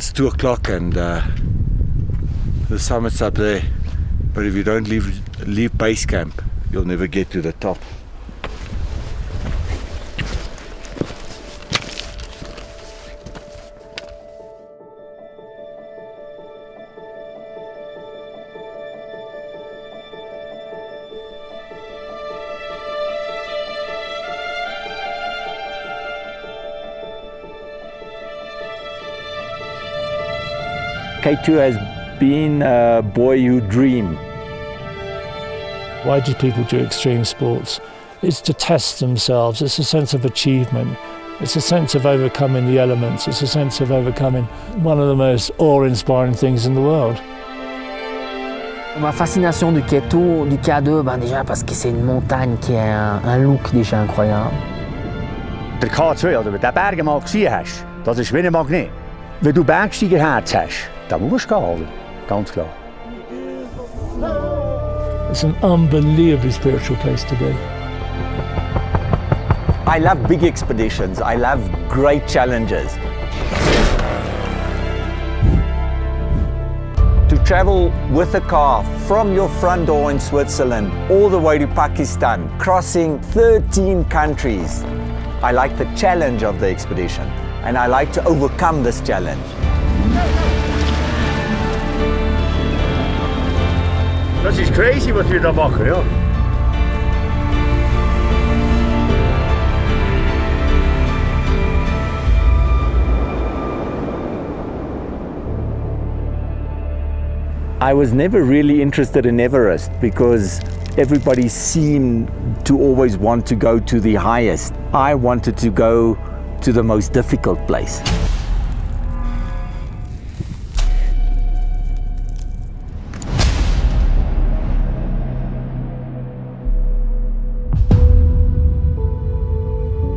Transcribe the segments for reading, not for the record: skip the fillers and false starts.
it's 2 o'clock and the summit's up there. But if you don't leave base camp, you'll never get to the top. K2 has been a boyhood dream. Why do people do extreme sports? It's to test themselves, it's a sense of achievement, it's a sense of overcoming the elements, it's a sense of overcoming one of the most awe-inspiring things in the world. Ma fascination du K2, du K2, déjà parce que c'est une montagne qui a un look déjà incroyable. Der K2, oder wenn du den Berg mal gesehen hast, das ist wie ein Magnet. Wenn du Bergsteigerherz hast, dann musst du gehen, ganz klar. It's an unbelievably spiritual place to be. I love big expeditions. I love great challenges. To travel with a car from your front door in Switzerland all the way to Pakistan, crossing 13 countries. I like the challenge of the expedition, and I like to overcome this challenge. Das ist crazy, was wir da machen, ja. I was never really interested in Everest because everybody seemed to always want to go to the highest. I wanted to go to the most difficult place.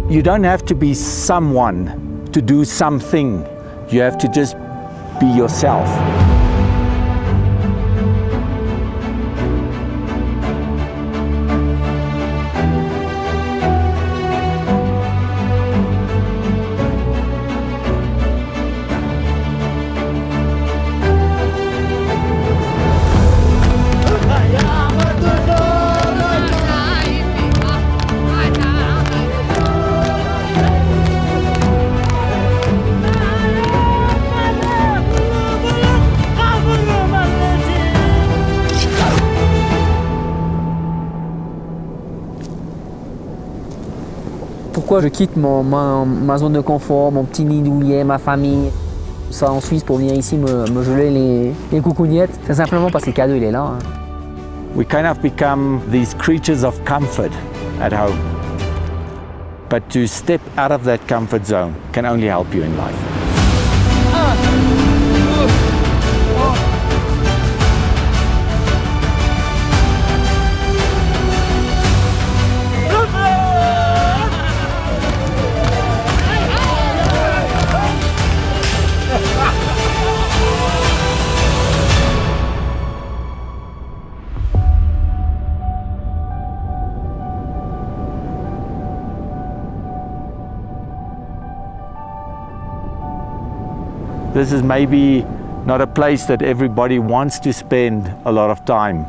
You don't have to be someone to do something. You have to just be yourself. Pourquoi je quitte ma zone de confort, mon petit nid douillet, ma famille, tout ça en Suisse pour venir ici me geler les coucougnettes? C'est simplement parce que le K2 il est là. Hein. We kind of become these creatures of comfort at home. But to step out of that comfort zone can only help you in life. This is maybe not a place that everybody wants to spend a lot of time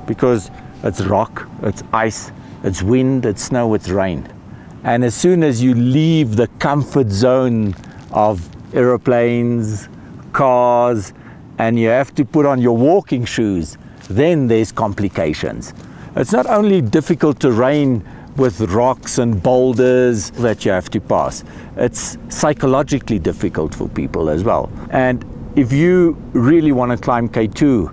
because it's rock, it's ice, it's wind, it's snow, it's rain. And as soon as you leave the comfort zone of aeroplanes, cars, and you have to put on your walking shoes, then there's complications. It's not only difficult terrain with rocks and boulders that you have to pass. It's psychologically difficult for people as well. And if you really want to climb K2,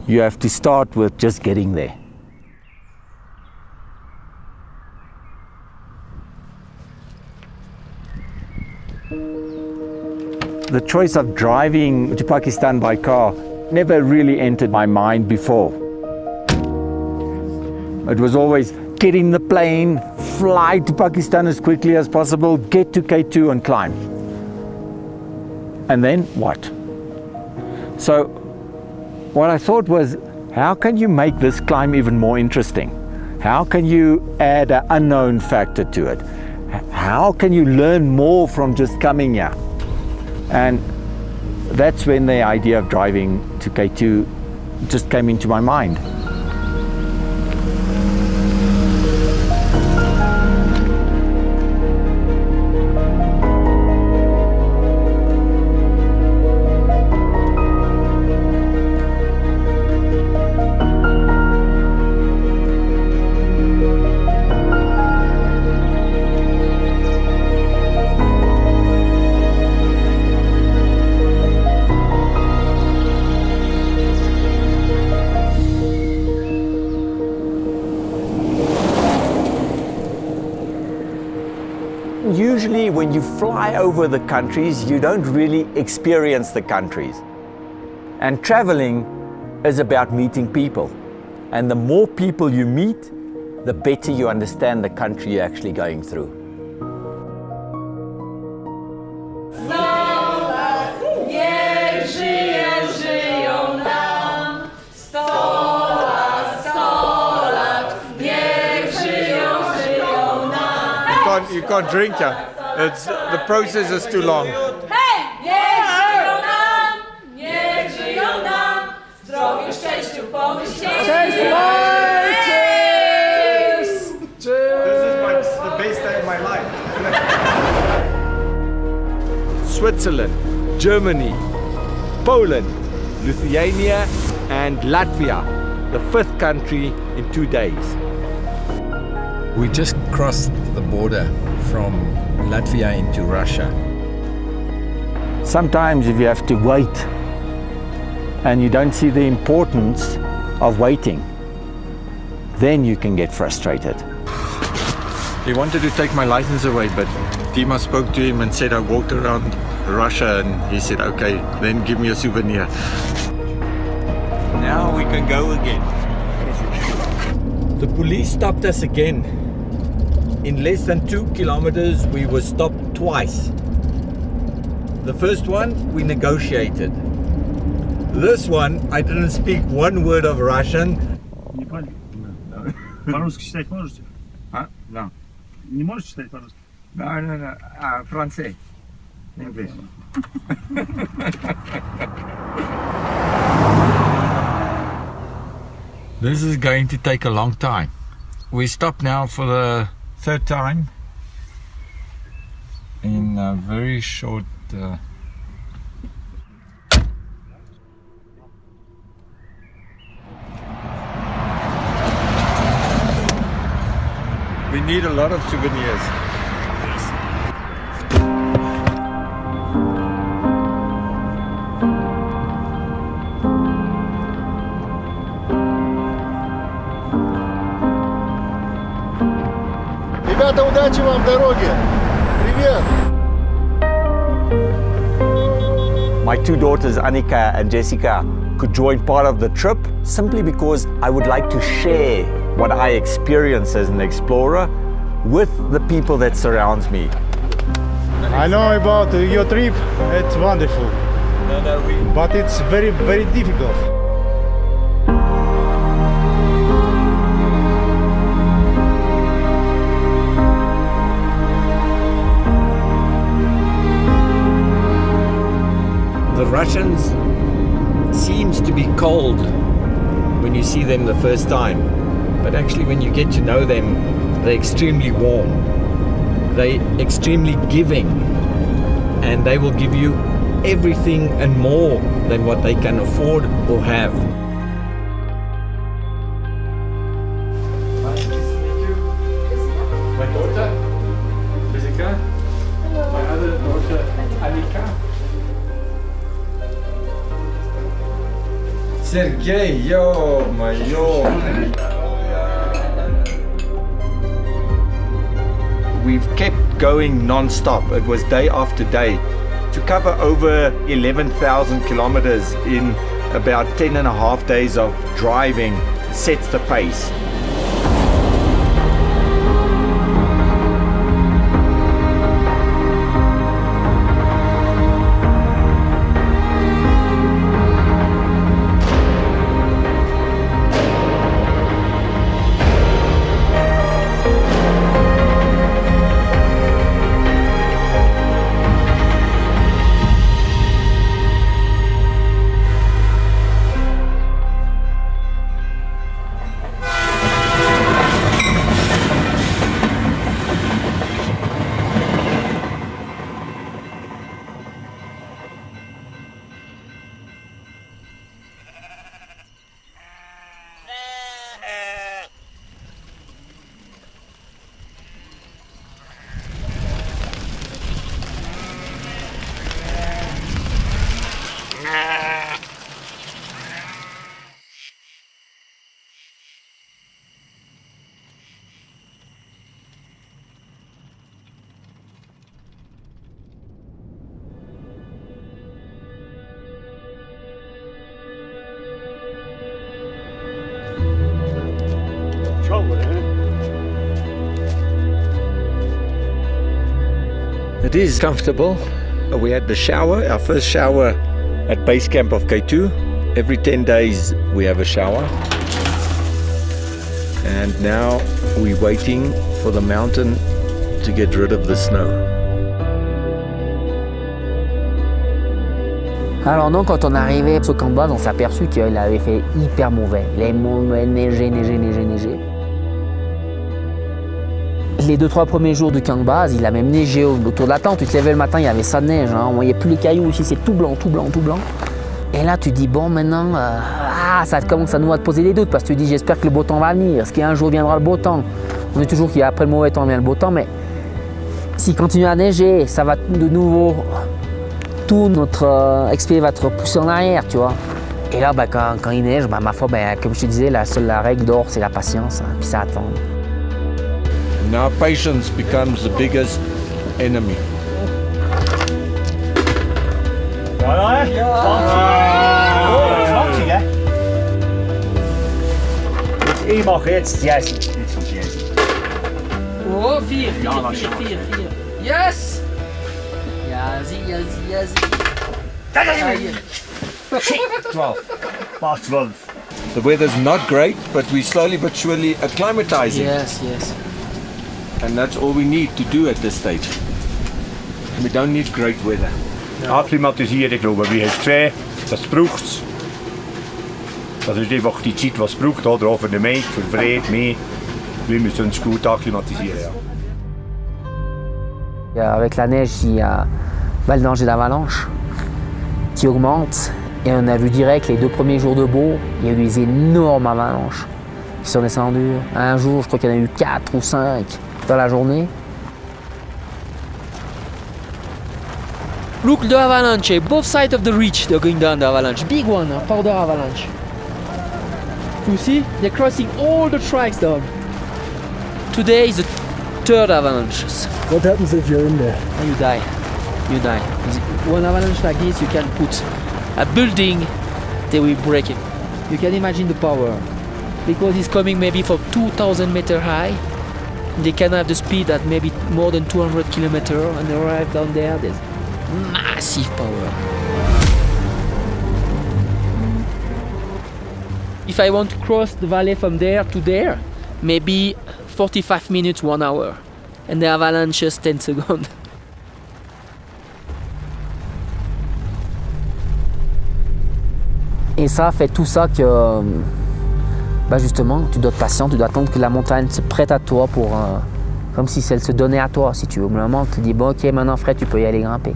you have to start with just getting there. The choice of driving to Pakistan by car never really entered my mind before. It was always get in the plane, fly to Pakistan as quickly as possible, get to K2 and climb. And then what? So what I thought was, how can you make this climb even more interesting? How can you add an unknown factor to it? How can you learn more from just coming here? And that's when the idea of driving to K2 just came into my mind. Usually when you fly over the countries, you don't really experience the countries. And traveling is about meeting people. And the more people you meet, the better you understand the country you're actually going through. You can't drink, yeah. The process is too long. The best day of my life. Switzerland, Germany, Poland, Lithuania, and Latvia, the 5th country in 2 days. We just crossed the border from Latvia into Russia. Sometimes if you have to wait and you don't see the importance of waiting, then you can get frustrated. He wanted to take my license away, but Dima spoke to him and said I walked around Russia, and he said, okay, then give me a souvenir. Now we can go again. The police stopped us again. In less than 2 kilometers, we were stopped twice. The first one, we negotiated. This one, I didn't speak one word of Russian. По-русски читать можете? Huh? No. Не можете читать по-русски? No. Francais. English. This is going to take a long time. We stopped now for the 3rd time in a very short We need a lot of souvenirs. Ребята, удачи вам в дороге! Привет! My 2 daughters, Annika and Jessica, could join part of the trip simply because I would like to share what I experience as an explorer with the people that surrounds me. I know about your trip, it's wonderful. But it's very, very difficult. The Russians seems to be cold when you see them the first time, but actually when you get to know them, they're extremely warm, they're extremely giving, and they will give you everything and more than what they can afford or have. Nice to meet you. My daughter, Jessica. My other daughter, Annika. Sergey, ё-моё! We've kept going non-stop. It was day after day. To cover over 11,000 kilometers in about 10 and a half days of driving sets the pace. It is comfortable. We had the shower, our first shower at base camp of K2. Every 10 days we have a shower. And now we're waiting for the mountain to get rid of the snow. Alors non, quand on est arrivé au camp de base, on s'est aperçu qu'il avait fait hyper mauvais. Il avait neigé. Les 2-3 premiers jours du camp de base, il a même neigé autour de la tente. Tu te levais le matin, il y avait ça de neige. On voyait plus les cailloux ici, c'est tout blanc. Et là, tu dis, bon, maintenant, ça commence à nous à te poser des doutes parce que tu dis, j'espère que le beau temps va venir. Est-ce qu'un jour viendra le beau temps? On dit toujours qu'après le mauvais temps vient le beau temps, mais s'il continue à neiger, ça va de nouveau... Tout notre expé va te repousser en arrière, tu vois. Et là, quand il neige, ma foi, comme je te disais, la règle d'or, c'est la patience, puis ça attend. Now patience becomes the biggest enemy. Voilà, hein? Zwanzig, hè? Ich mache jetzt Jazzy. Jetzt kommt Jazzy. Oh, 4. Yes! Jazzy. 12. Past 12. The weather's not great, but we're slowly but surely acclimatizing. Yes. And that's all we need to do at this stage. We don't need great weather. Akklimatisieren, glaube ich, wie hast du gesehen, das braucht es. Das ist einfach die Zeit, die es braucht, oder auch für den Mensch, für Fred, mich. Wir müssen uns gut akklimatisieren. Ja. Avec la neige, il y a le danger d'avalanche qui augmente. Et on a vu direct les 2 premiers jours de beau, il y a eu des énormes avalanches qui sont descendues. Un jour, je crois qu'il y en a eu 4 ou 5 dans la journée. Look, the avalanche, both sides of the ridge, they're going down the avalanche. Big one, a powder avalanche. You see? They're crossing all the tracks down. Today is the 3rd avalanche. What happens if you're in there? You die. One avalanche like this, you can put a building, they will break it. You can imagine the power. Because it's coming maybe from 2,000 meters high. They can have the speed at maybe more than 200 kilometers and they arrive down there, there's massive power. If I want to cross the valley from there to there, maybe 45 minutes, 1 hour. And the avalanche is 10 seconds. Et ça fait tout ça que, justement, tu dois être patient, tu dois attendre que la montagne se prête à toi pour, comme si elle se donnait à toi, si tu veux. Au moment, tu te dis, bon, ok, maintenant Fred, tu peux y aller grimper.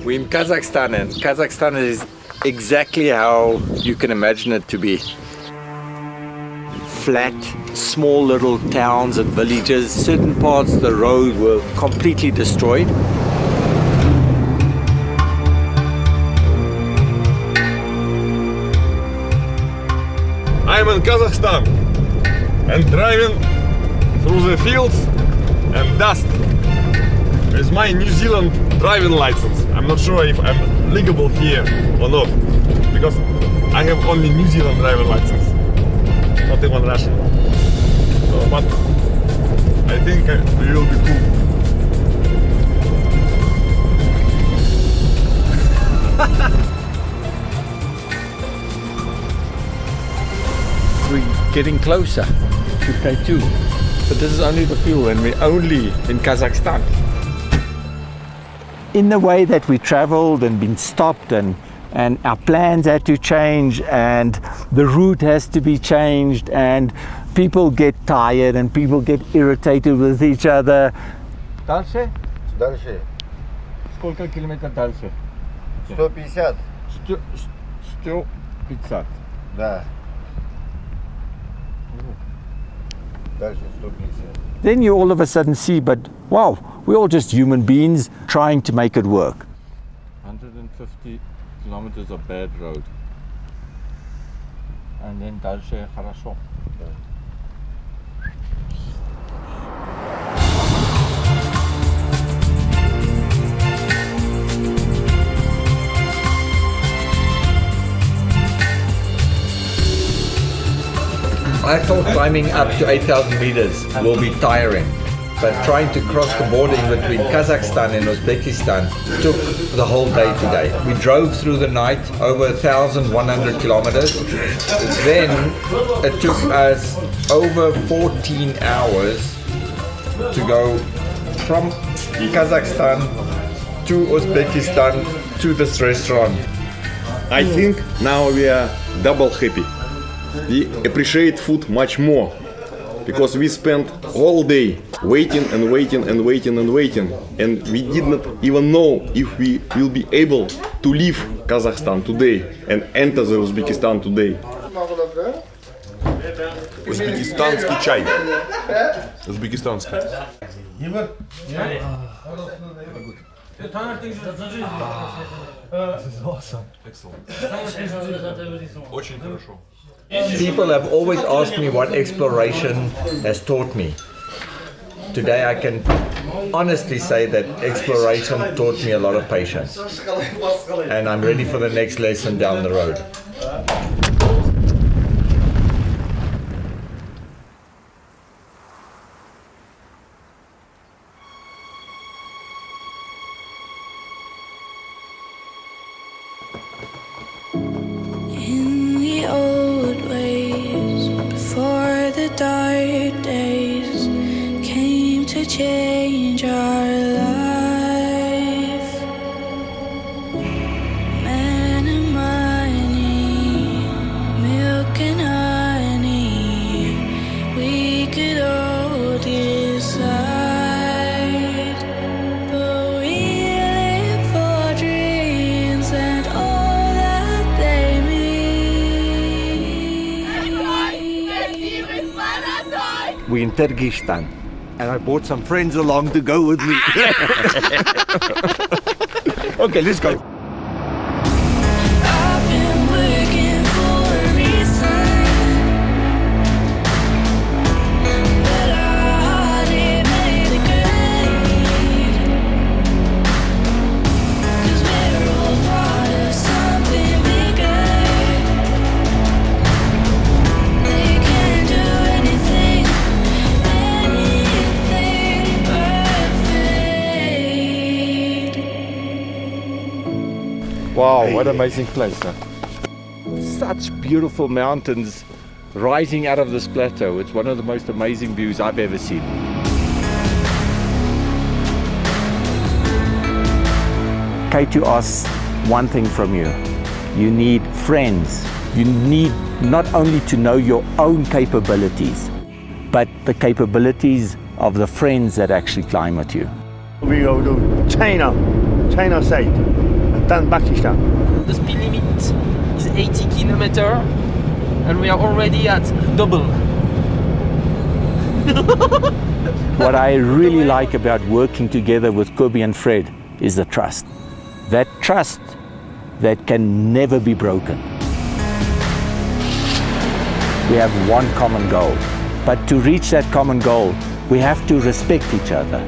We're in Kazakhstan, and Kazakhstan is exactly how you can imagine it to be. Flat, small little towns and villages. Certain parts of the road were completely destroyed. I'm in Kazakhstan and driving through the fields and dust with my New Zealand driving license. I'm not sure if I'm legal here or not, because I have only New Zealand driving license, not even Russian. So, but I think it will be cool. We're getting closer to K2, but this is only the fuel and we're only in Kazakhstan. In the way that we traveled and been stopped and our plans had to change and the route has to be changed and people get tired and people get irritated with each other. Дальше? Дальше. Сколько километров дальше? 150. 150. Да. Дальше 150. Then you all of a sudden see, but wow, we're all just human beings trying to make it work. 150 kilometers of bad road. and then дальше хорошо. I thought climbing up to 8,000 meters will be tiring, but trying to cross the border in between Kazakhstan and Uzbekistan took the whole day today. We drove through the night over 1,100 kilometers. Then it took us over 14 hours to go from Kazakhstan to Uzbekistan to this restaurant. I think now we are double happy. We appreciate food much more because we spent all day waiting and waiting and waiting and waiting, and we did not even know if we will be able to leave Kazakhstan today and enter the Uzbekistan today. Узбекистанский чай. Узбекистанский. Очень хорошо. People have always asked me what exploration has taught me. Today I can honestly say that exploration taught me a lot of patience. And I'm ready for the next lesson down the road. Dark days came to change our life. Man and money, milk and honey, we could all decide. But we live for dreams and all that they We're in Kyrgyzstan, and I brought some friends along to go with me. Okay, let's go. Wow, what an amazing place, huh? Such beautiful mountains rising out of this plateau. It's one of the most amazing views I've ever seen. K2 asks one thing from you. You need friends. You need not only to know your own capabilities, but the capabilities of the friends that actually climb with you. We go to China side, and then Pakistan. The speed limit is 80 km and we are already at double. What I really like about working together with Kobe and Fred is the trust. That trust that can never be broken. We have one common goal, but to reach that common goal, we have to respect each other.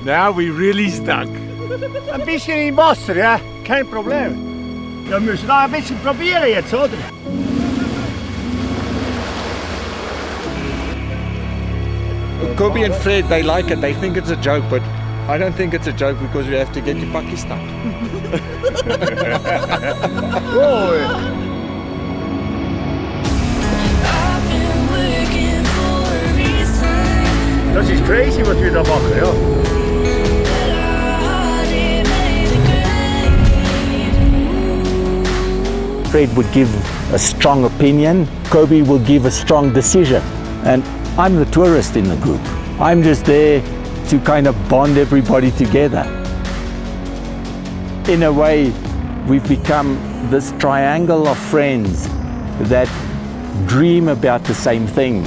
Now we really stuck. Een beetje in Boston, ja, geen probleem. Je moet nou een beetje proberen jetzt, oder? Kobe and Fred, they like it. They think it's a joke, but I don't think it's a joke because we have to get to Pakistan. Dat is crazy wat we daar maken, ja. Fred would give a strong opinion, Kobe will give a strong decision. And I'm the tourist in the group. I'm just there to kind of bond everybody together. In a way, we've become this triangle of friends that dream about the same thing.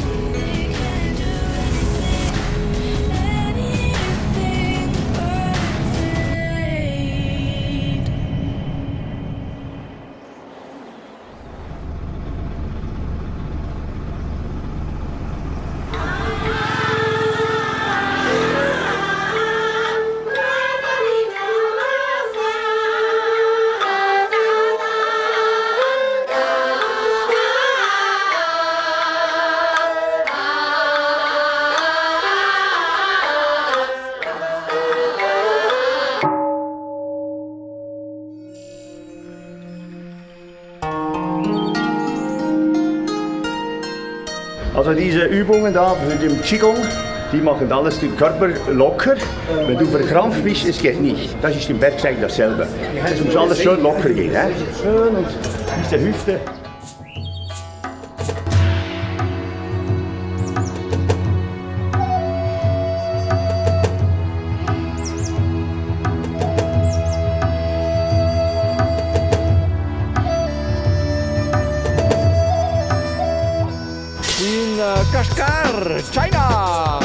Also diese Übungen da für den Qigong, die machen alles den Körper locker. Wenn du verkrampft bist, es geht nicht. Das ist im Bergsteigen dasselbe. Es muss alles schön locker gehen. Schön und diese Hüfte. Kashgar, China!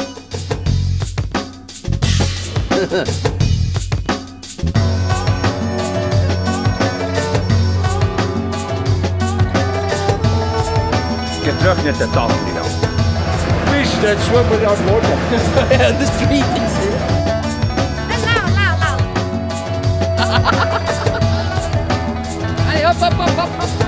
Getrocknete Tafel. Fish that swim without water. Yeah, the street is Allez, hop, hop, hop, hop, hop.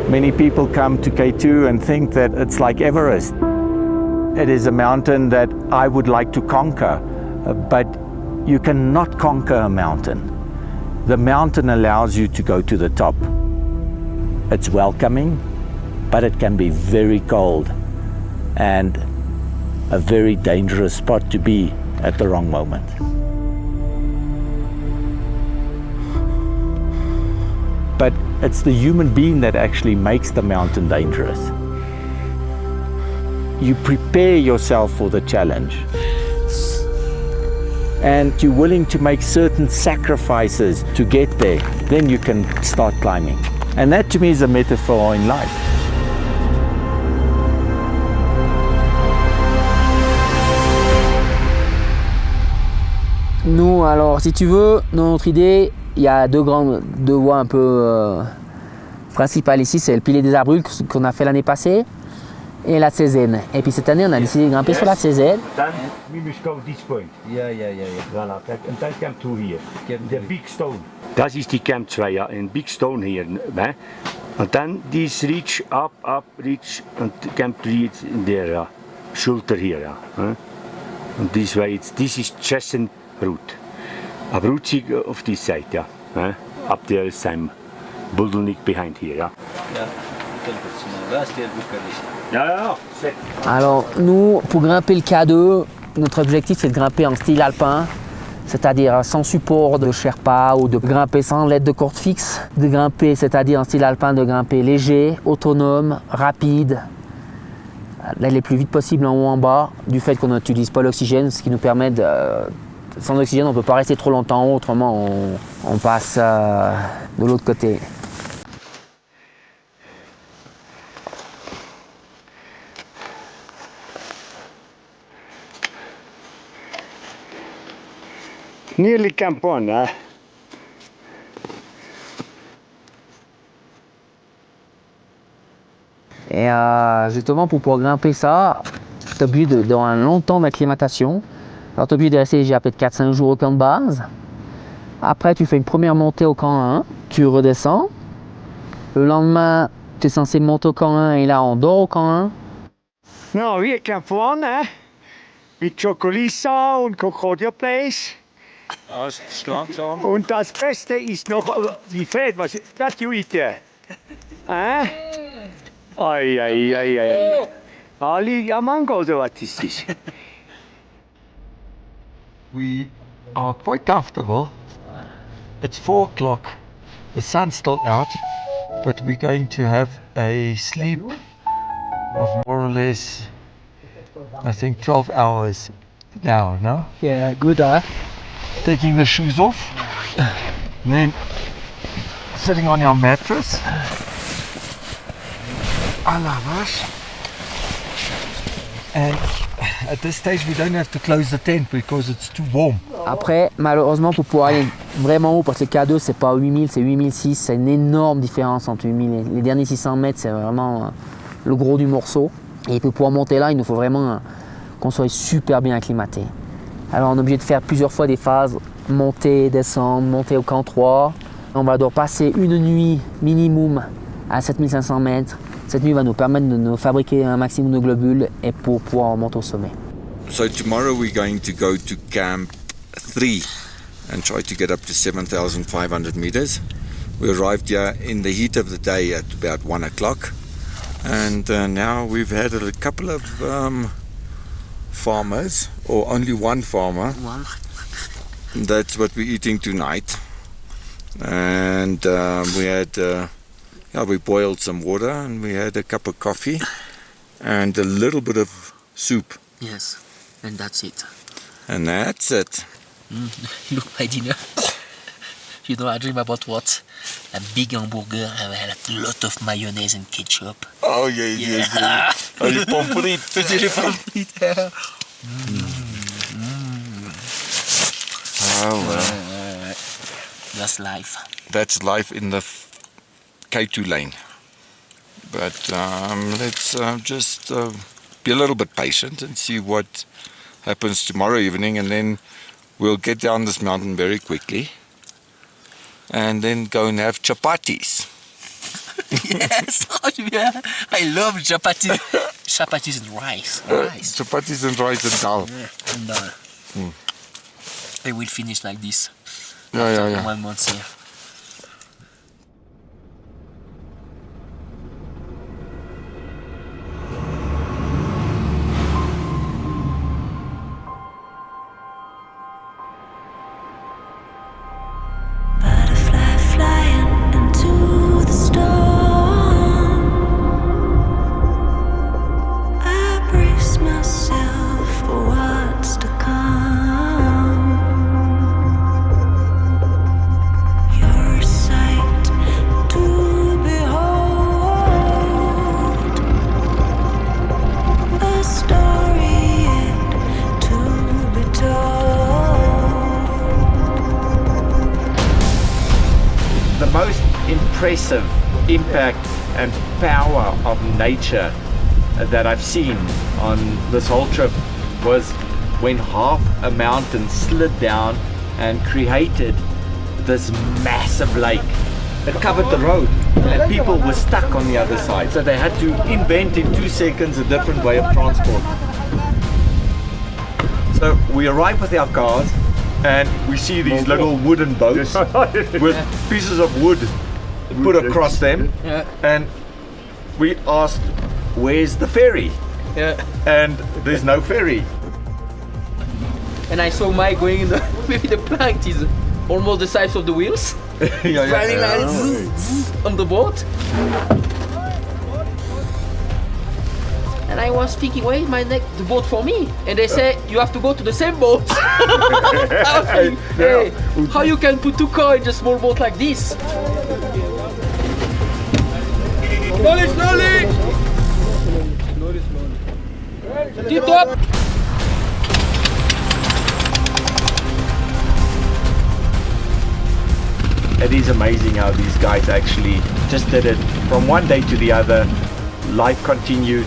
Many people come to K2 and think that it's like Everest. It is a mountain that I would like to conquer, but you cannot conquer a mountain. The mountain allows you to go to the top. It's welcoming, but it can be very cold and a very dangerous spot to be at the wrong moment. But it's the human being that actually makes the mountain dangerous. You prepare yourself for the challenge. And you're willing to make certain sacrifices to get there, then you can start climbing. And that to me is a metaphor in life. Nous, alors, si tu veux, dans notre idée, il y a deux voies un peu principales ici. C'est le pilier des arbres qu'on a fait l'année passée et la Cézanne. Et puis cette année, on a décidé de grimper sur la Cézanne. We must go this point. Ja. Voilà, and then come to here. The big stone. Das ist die Camp 2, ja, ein big stone hier. Ne? Und dann this reach up, reach und Camp 3 in der Schulter hier. Ja. Und this way, this is Chessen route. Aber route auf this side, ja. Up there is some bottleneck behind here, ja. Alors nous, pour grimper le K2, notre objectif c'est de grimper en style alpin, c'est-à-dire sans support de Sherpa ou de grimper sans l'aide de corde fixe, de grimper, c'est-à-dire en style alpin, de grimper léger, autonome, rapide, d'aller le plus vite possible en haut en bas, du fait qu'on n'utilise pas l'oxygène, ce qui nous permet de... Sans oxygène, on ne peut pas rester trop longtemps en haut, autrement on passe de l'autre côté. Nearly Camp 1, hein? Et justement, pour pouvoir grimper ça, tu es obligé d'avoir un long temps d'acclimatation. Alors tu es obligé de rester déjà peut-être 4-5 jours au camp de base. Après, tu fais une première montée au camp 1, tu redescends. Le lendemain, Tu es censé monter au camp 1 et là on dort au camp 1. Nou, hier kan vorne, mit Chocolisa und Krokodilfleisch. Das ist langsam. Und das Beste ist noch, wie fett, was das heute? Ai, ai, ai, ai. Ali, ja, Mango, so was ist das? We are quite comfortable. It's 4 o'clock. The sun's still out, but we're going to have a sleep of more or less, I think, 12 hours now, no? Yeah, good, huh? Taking the shoes off, then sitting on our mattress. A la vache. And at this stage we don't have to close the tent because it's too warm. Après, malheureusement, pour pouvoir aller vraiment haut, parce que le K2 c'est pas 8000, c'est 8006, c'est une énorme différence entre 8000 et les derniers 600 mètres, c'est vraiment le gros du morceau. Et pour pouvoir monter là, il nous faut vraiment qu'on soit super bien acclimaté. Alors on est obligé de faire plusieurs fois des phases, monter, descendre, monter au camp 3. On va devoir passer une nuit minimum à 7500 mètres. Cette nuit va nous permettre de nous fabriquer un maximum de globules et pour pouvoir monter au sommet. So tomorrow we're going to go to camp 3 and try to get up to 7,500 meters. We arrived here in the heat of the day at about 1 o'clock, and now we've had a couple of farmers, or only one farmer. That's what we're eating tonight. And we had we boiled some water and we had a cup of coffee and a little bit of soup. Yes, and that's it. And that's it. Look, my dinner. You know, I dream about what? A big hamburger and a lot of mayonnaise and ketchup. Oh, yeah. Oh, les pommes frites. Les pommes frites. Oh, well. That's life. That's life in the K2 lane. But let's just be a little bit patient and see what happens tomorrow evening, and then we'll get down this mountain very quickly and then go and have chapatis. Yes, oh, yeah. I love chapatis. Chapatis and rice. Chapatis and rice and dal. Yeah, and I will finish like this. Yeah. 1 month here. Butterfly flying into the storm. I brace myself for what's to come. You're a sight to behold, a story yet to be told. The most impressive impact and power of nature that I've seen on this whole trip was when half a mountain slid down and created this massive lake. It covered the road and people were stuck on the other side. So they had to invent in 2 seconds a different way of transport. So we arrived with our cars and we see these little wooden boats with pieces of wood put across them. Yeah. And we asked, where's the ferry? Yeah. And there's no ferry. And I saw Mike going in the, maybe the plank is almost the size of the wheels. Running like zzz, on the boat. And I was thinking, where is the boat for me? And they say, you have to go to the same boat. I was thinking, hey, how you can put 2 cars in a small boat like this? Slowly! Tip top! It is amazing how these guys actually just did it from one day to the other. Life continued.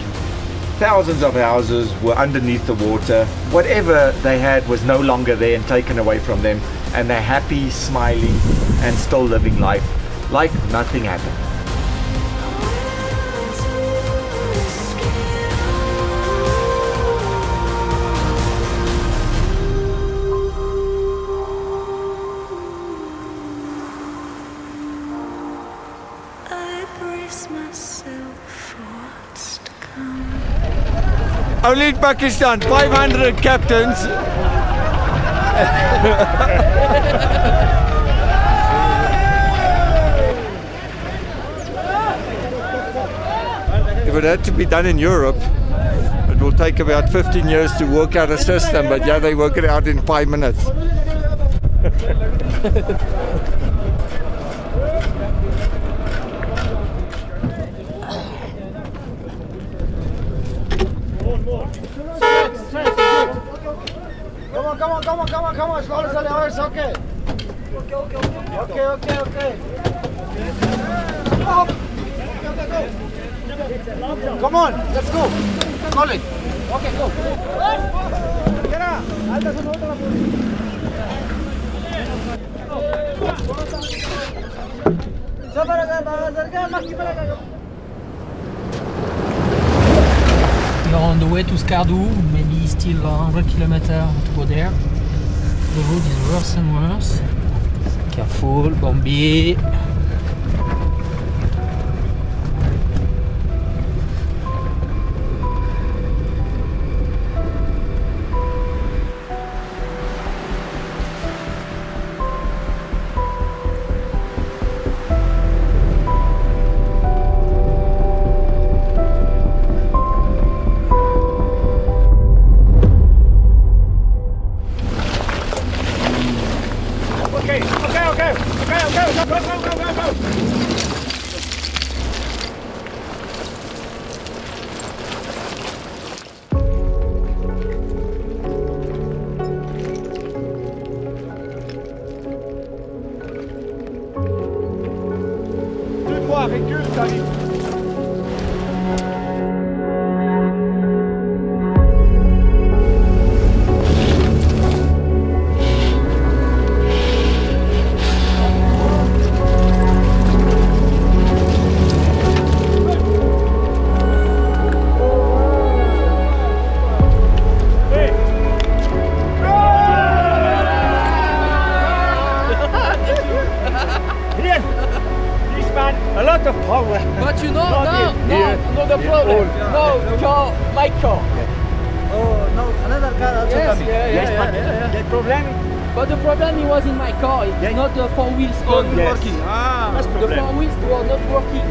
Thousands of houses were underneath the water. Whatever they had was no longer there and taken away from them. And they're happy, smiling, and still living life like nothing happened. Only in Pakistan, 500 captains. If it had to be done in Europe, it will take about 15 years to work out a system, but yeah, they work it out in 5 minutes. Come on, slowly, it's okay. Okay. Stop. Come on, let's go. Slowly. Okay, go. You're on the way to Skardu, maybe still 100 kilometers to go there. The road is worse and worse. Careful, bumpy. A lot of power. But you know, no, the problem. No, my car. Oh, no, another car also coming. Yeah. The problem. But the problem it was in my car. It's not the four wheels working. That's The four wheels were not working.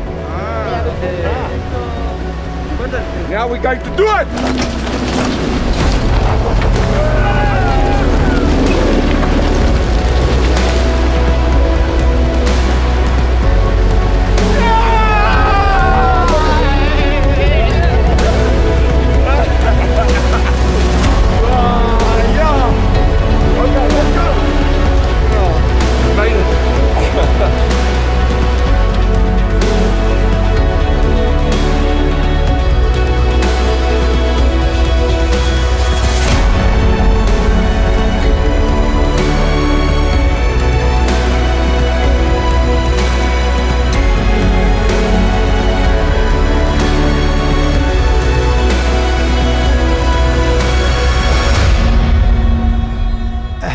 Now we're going to do it.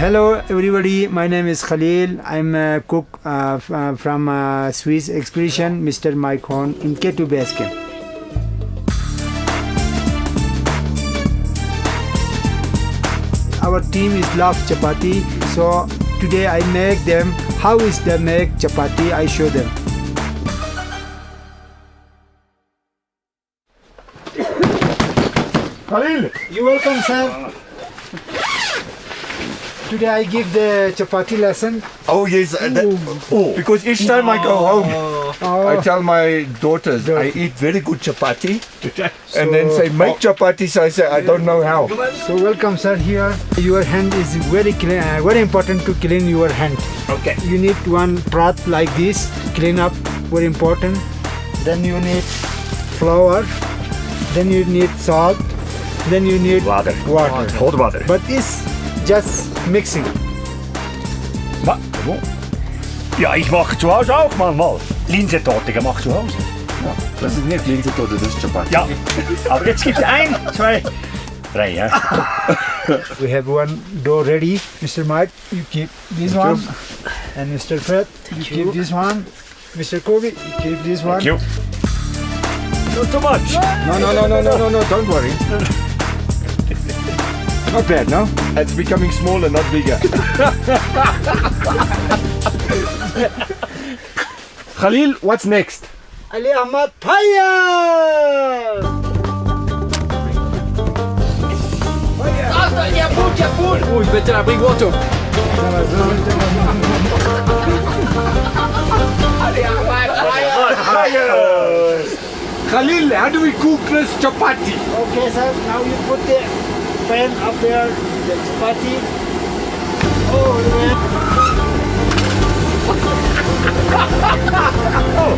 Hello everybody, my name is Khalil. I'm a cook from Swiss Expedition, Mr. Mike Horn in K2 Base Camp. Our team is love chapati, so today I make them. How is they make chapati? I show them. Khalil, you welcome, sir. Today I give the chapati lesson. Oh yes, because each time I go home, I tell my daughters I eat very good chapati, and then say make chapati. So I say I don't know how. So welcome, sir. Here, your hand is very clean. Very important to clean your hand. Okay. You need one prat like this. Clean up. Very important. Then you need flour. Then you need salt. Then you need Water. Hot water. But it's just mixing. Ja, ich mache zu Hause auch manchmal. Linsentorte gemacht zu Hause. Das ist nicht Linsentorte, das ist Chapati. Ja, aber jetzt gibt es 1, 2, 3, ja. We have one dough ready. Mr. Mike, you keep this one. And Mr. Fred, you keep this one. Mr. Kobe, you keep this one. Thank you. Not too much. No, don't worry. Not bad, no? It's becoming smaller, not bigger. Khalil, what's next? Ali Ahmad Paya! Oh, you better bring water. Khalil, how do we cook this chapati? Okay, sir. Now you put the pan up there, the chapati. Oh,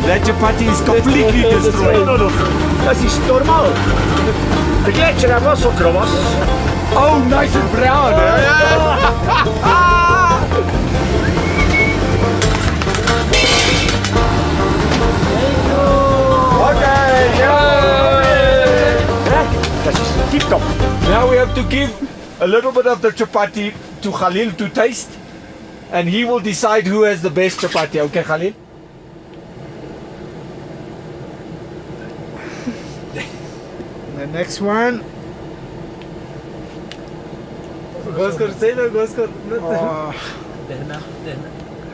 That chapati is completely destroyed. Das ist normal. Der Gletscher hat was oder was? Oh, nice and brown. Das ist tip-top. Now we have to give a little bit of the chapati to Khalil to taste, and he will decide who has the best chapati. Okay, Khalil? the next one.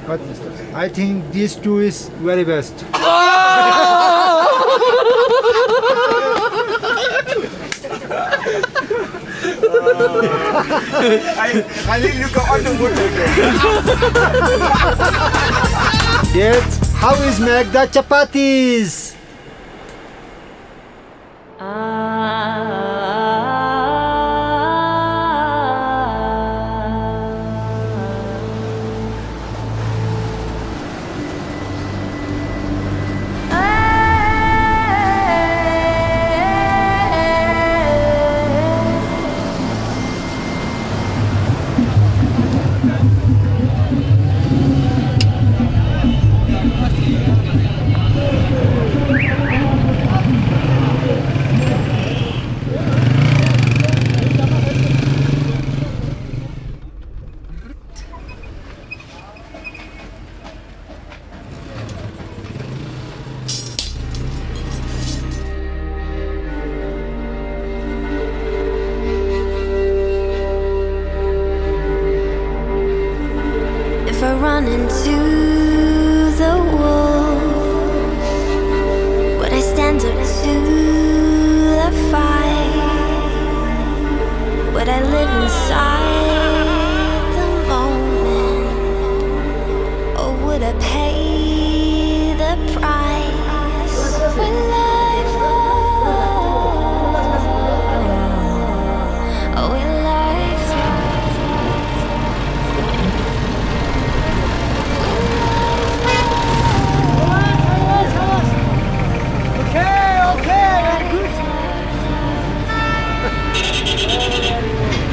But I think these two is very best. Khalil, you go on the wood again. Yes. How is make the chapatis? If I run into the wall, would I stand up to the fight? Would I live inside the moment, or would I pay the price? Will I fall, or will I fly?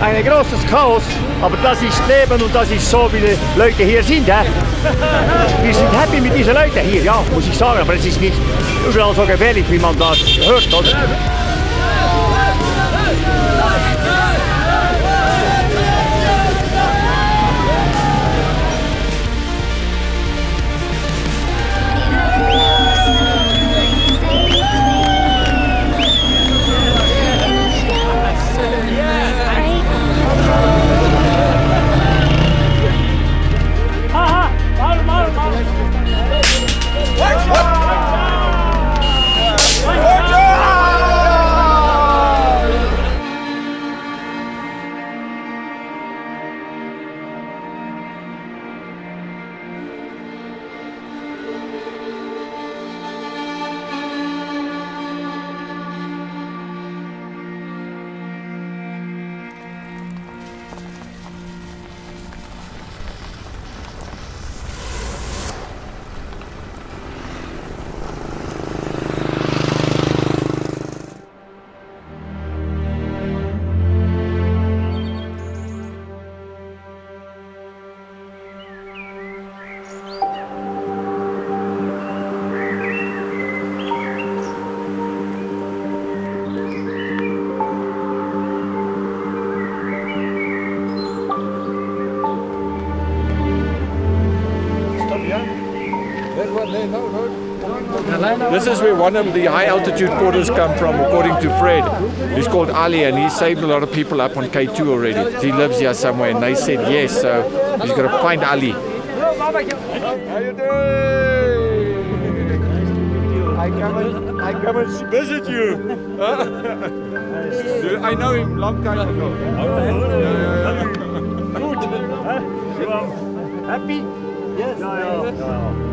Ein großes Chaos, aber das ist Leben und das ist so, wie die Leute hier sind. He? Wir sind happy mit diesen Leuten hier, ja, muss ich sagen, aber es ist nicht überall so gefährlich, wie man das hört, oder? This is where one of the high altitude porters come from, according to Fred. He's called Ali, and he saved a lot of people up on K2 already. He lives here somewhere, and they said yes, so he's got to find Ali. How you doing? I come and visit you. I know him long time ago. Good. You are happy? Yes.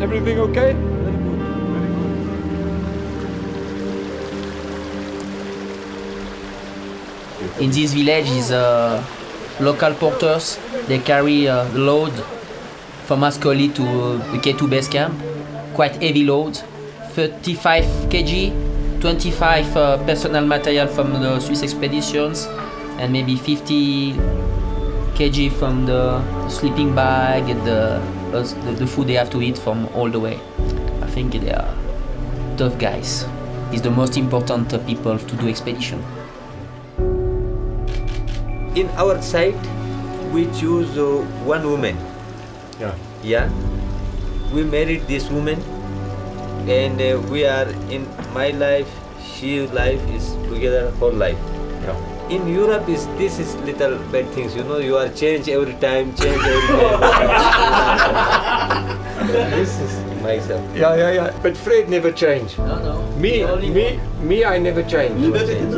Everything okay? In this village is local porters. They carry load from Ascoli to the K2 base camp. Quite heavy loads, 35 kg, 25 personal material from the Swiss expeditions, and maybe 50 kg from the sleeping bag and the food they have to eat from all the way. I think they are tough guys. It's the most important people to do expedition. In our site, we choose one woman. Yeah. We married this woman, and we are in my life. She life is together whole life. Yeah. In Europe, this is little bad things. You know, you are change every time. This is myself. Yeah. But Fred never changed. No. Me, I never changed.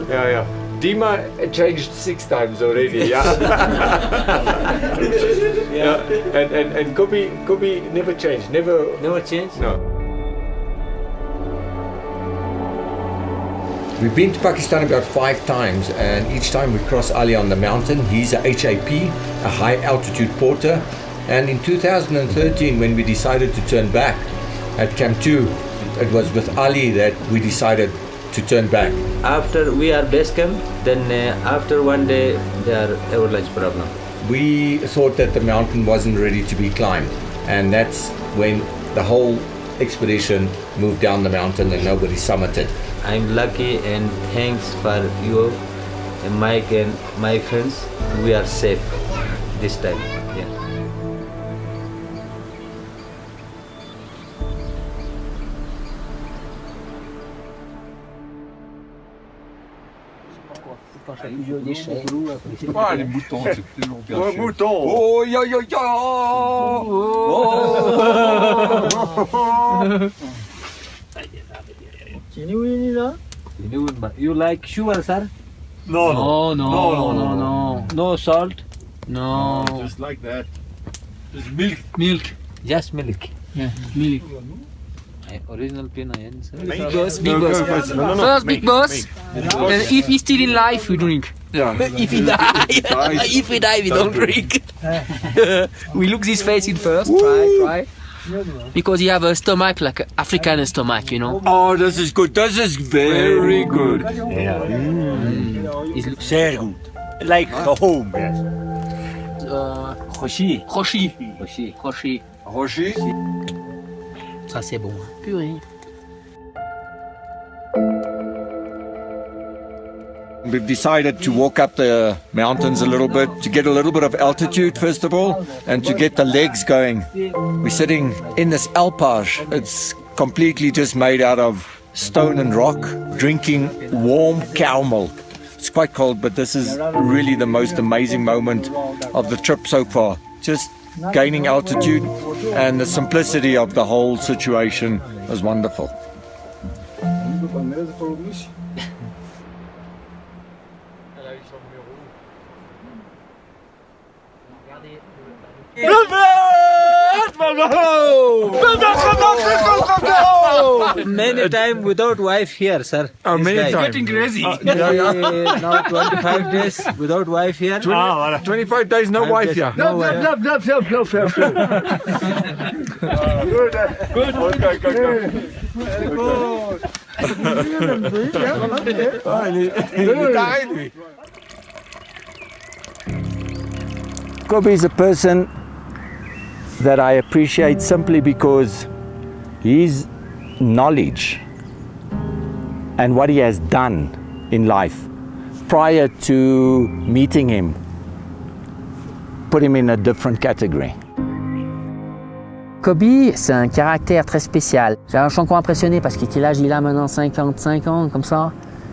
Yeah. Dima changed 6 times already. Yeah. And Kobe never changed. Never changed. No. We've been to Pakistan about 5 times, and each time we cross Ali on the mountain. He's a HAP, a high altitude porter. And in 2013, when we decided to turn back at Camp 2, it was with Ali that we decided to turn back. After we are base camp, then after one day, there are avalanche problem. We thought that the mountain wasn't ready to be climbed, and that's when the whole expedition moved down the mountain and nobody summited. I'm lucky, and thanks for you, and Mike and my friends. We are safe this time. Yeah. Ah, les moutons, c'est tellement bien. Oh, fait. mouton! Oh, yo. You like sugar, sir? No. No salt? No. Just like that. Just Milk. Just milk. Yeah, milk. Original pin, sir. Big boss. First big boss. And if he's still in life, we drink. Yeah. If he die, we don't drink. We look this face in first. Try. Because he have a stomach like an African stomach, you know. Oh, this is good. This is very good. It looks very good. Like a home, yes. Roshi. Ça c'est bon. Purée. We've decided to walk up the mountains a little bit, to get a little bit of altitude first of all, and to get the legs going. We're sitting in this alpage. It's completely just made out of stone and rock, drinking warm cow milk. It's quite cold, but this is really the most amazing moment of the trip so far. Just gaining altitude, and the simplicity of the whole situation was wonderful. Many times without wife here, sir. Oh, many times. Getting crazy. Now 25 days without wife here. 25 days, no wife here. No wife. Kobe is a person that I appreciate simply because his knowledge and what he has done in life prior to meeting him put him in a different category. Kobe, c'est un caractère très spécial. Je suis encore impressionné parce que quel âge il a maintenant, 55 ans, comme ça.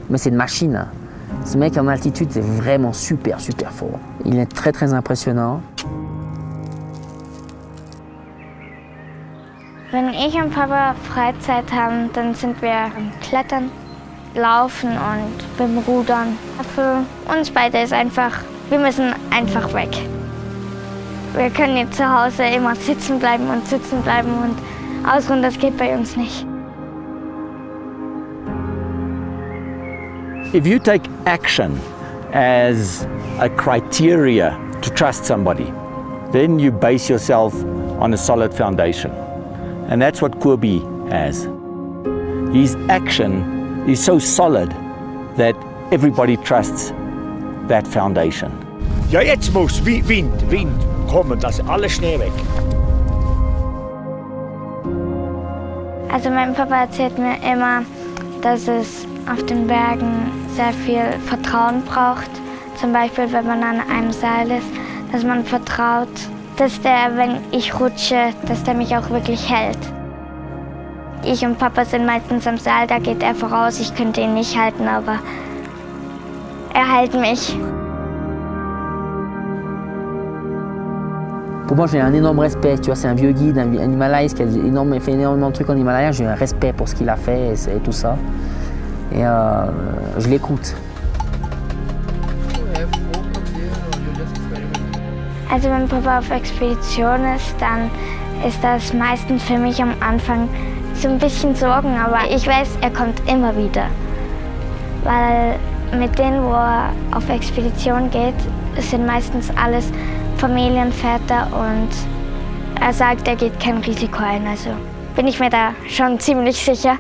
Mais c'est une machine. Ce mec en altitude, c'est vraiment super, super fort. Il est très, très impressionnant. Wenn ich und Papa Freizeit haben, dann sind wir am Klettern, Laufen und beim Rudern. Für uns beide ist einfach, wir müssen einfach weg. Wir können jetzt zu Hause immer sitzen bleiben und ausruhen, das geht bei uns nicht. If you take action as a criteria to trust somebody, then you base yourself on a solid foundation. And that's what Kobe has. His action is so solid that everybody trusts that foundation. Ja, jetzt muss Wind kommen, dass alles Schnee weg. Also mein Papa erzählt mir immer, dass es auf den Bergen sehr viel Vertrauen braucht. Zum Beispiel, wenn man an einem Seil ist, dass man vertraut, dass der, wenn ich rutsche, dass der mich auch wirklich hält. Ich und Papa sind meistens am Seil, da geht er voraus. Ich könnte ihn nicht halten, aber er hält mich. Pour moi, j'ai un énorme respect. Tu vois, c'est un vieux guide, un Himalayas qui a fait énormément de trucs en Himalaya. J'ai un respect pour ce qu'il a fait et tout ça. Et je l'écoute. Also wenn Papa auf Expedition ist, dann ist das meistens für mich am Anfang so ein bisschen Sorgen, aber ich weiß, er kommt immer wieder. Weil mit denen, wo er auf Expedition geht, sind meistens alles Familienväter und er sagt, er geht kein Risiko ein. Also bin ich mir da schon ziemlich sicher.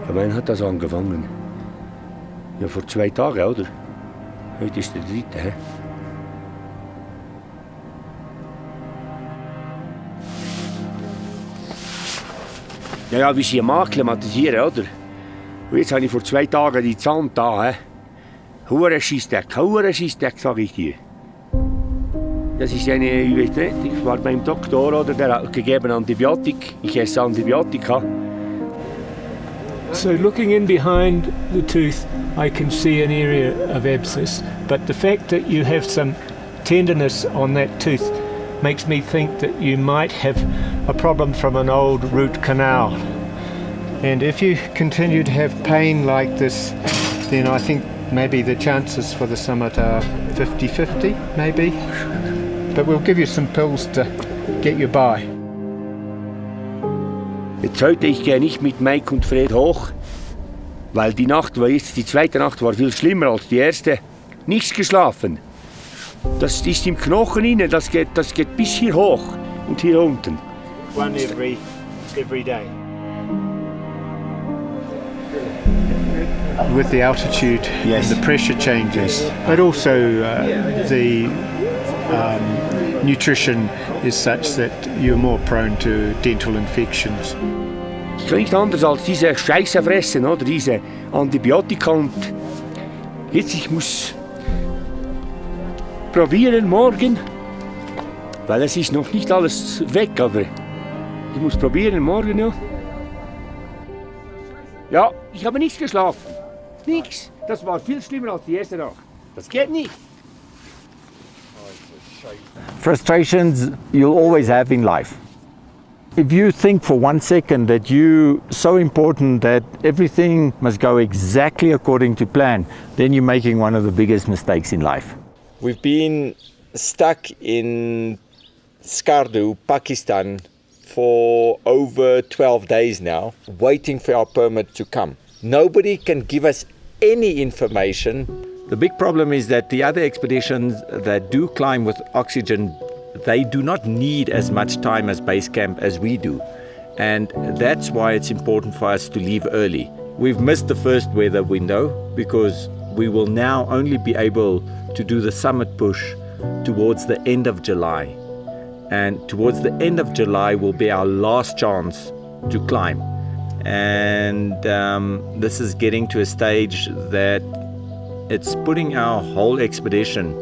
Ja, wann hat das angefangen? Ja, vor 2 Tagen, oder? Heute ist der 3. He? Ja, wir sind am Akklimatisieren, oder? Und jetzt habe ich vor 2 Tagen die Zahn da. Hure Scheissdreck, sage ich dir. Das ist eine, ich weiß nicht, ich war beim Doktor, oder? Der hat gegeben Antibiotik. Ich esse Antibiotika. So looking in behind the tooth, I can see an area of abscess, but the fact that you have some tenderness on that tooth makes me think that you might have a problem from an old root canal. And if you continue to have pain like this, then I think maybe the chances for the summit are 50-50, maybe. But we'll give you some pills to get you by. Jetzt heute, ich gehe nicht mit Mike und Fred hoch, weil die zweite Nacht war viel schlimmer als die erste. Nichts geschlafen. Das ist im Knochen inne, das geht bis hier hoch und hier unten. One every day. With the altitude, yes, and the pressure changes, but also the nutrition is such that you're more prone to dental infections. Ich kann nicht anders als diese Scheiße fressen, oder diese Antibiotika, und jetzt ich muss probieren morgen, weil es ist noch nicht alles weg, aber ich muss probieren morgen, ja. Ja, ich habe nichts geschlafen. Nichts. Das war viel schlimmer als die erste Nacht. Das geht nicht. Frustrations you'll always have in life. If you think for 1 second that you're so important that everything must go exactly according to plan, then you're making one of the biggest mistakes in life. We've been stuck in Skardu, Pakistan, for over 12 days now, waiting for our permit to come. Nobody can give us any information. The big problem is that the other expeditions that do climb with oxygen, they do not need as much time as base camp as we do. And that's why it's important for us to leave early. We've missed the first weather window because we will now only be able to do the summit push towards the end of July. And towards the end of July will be our last chance to climb. And this is getting to a stage that it's putting our whole expedition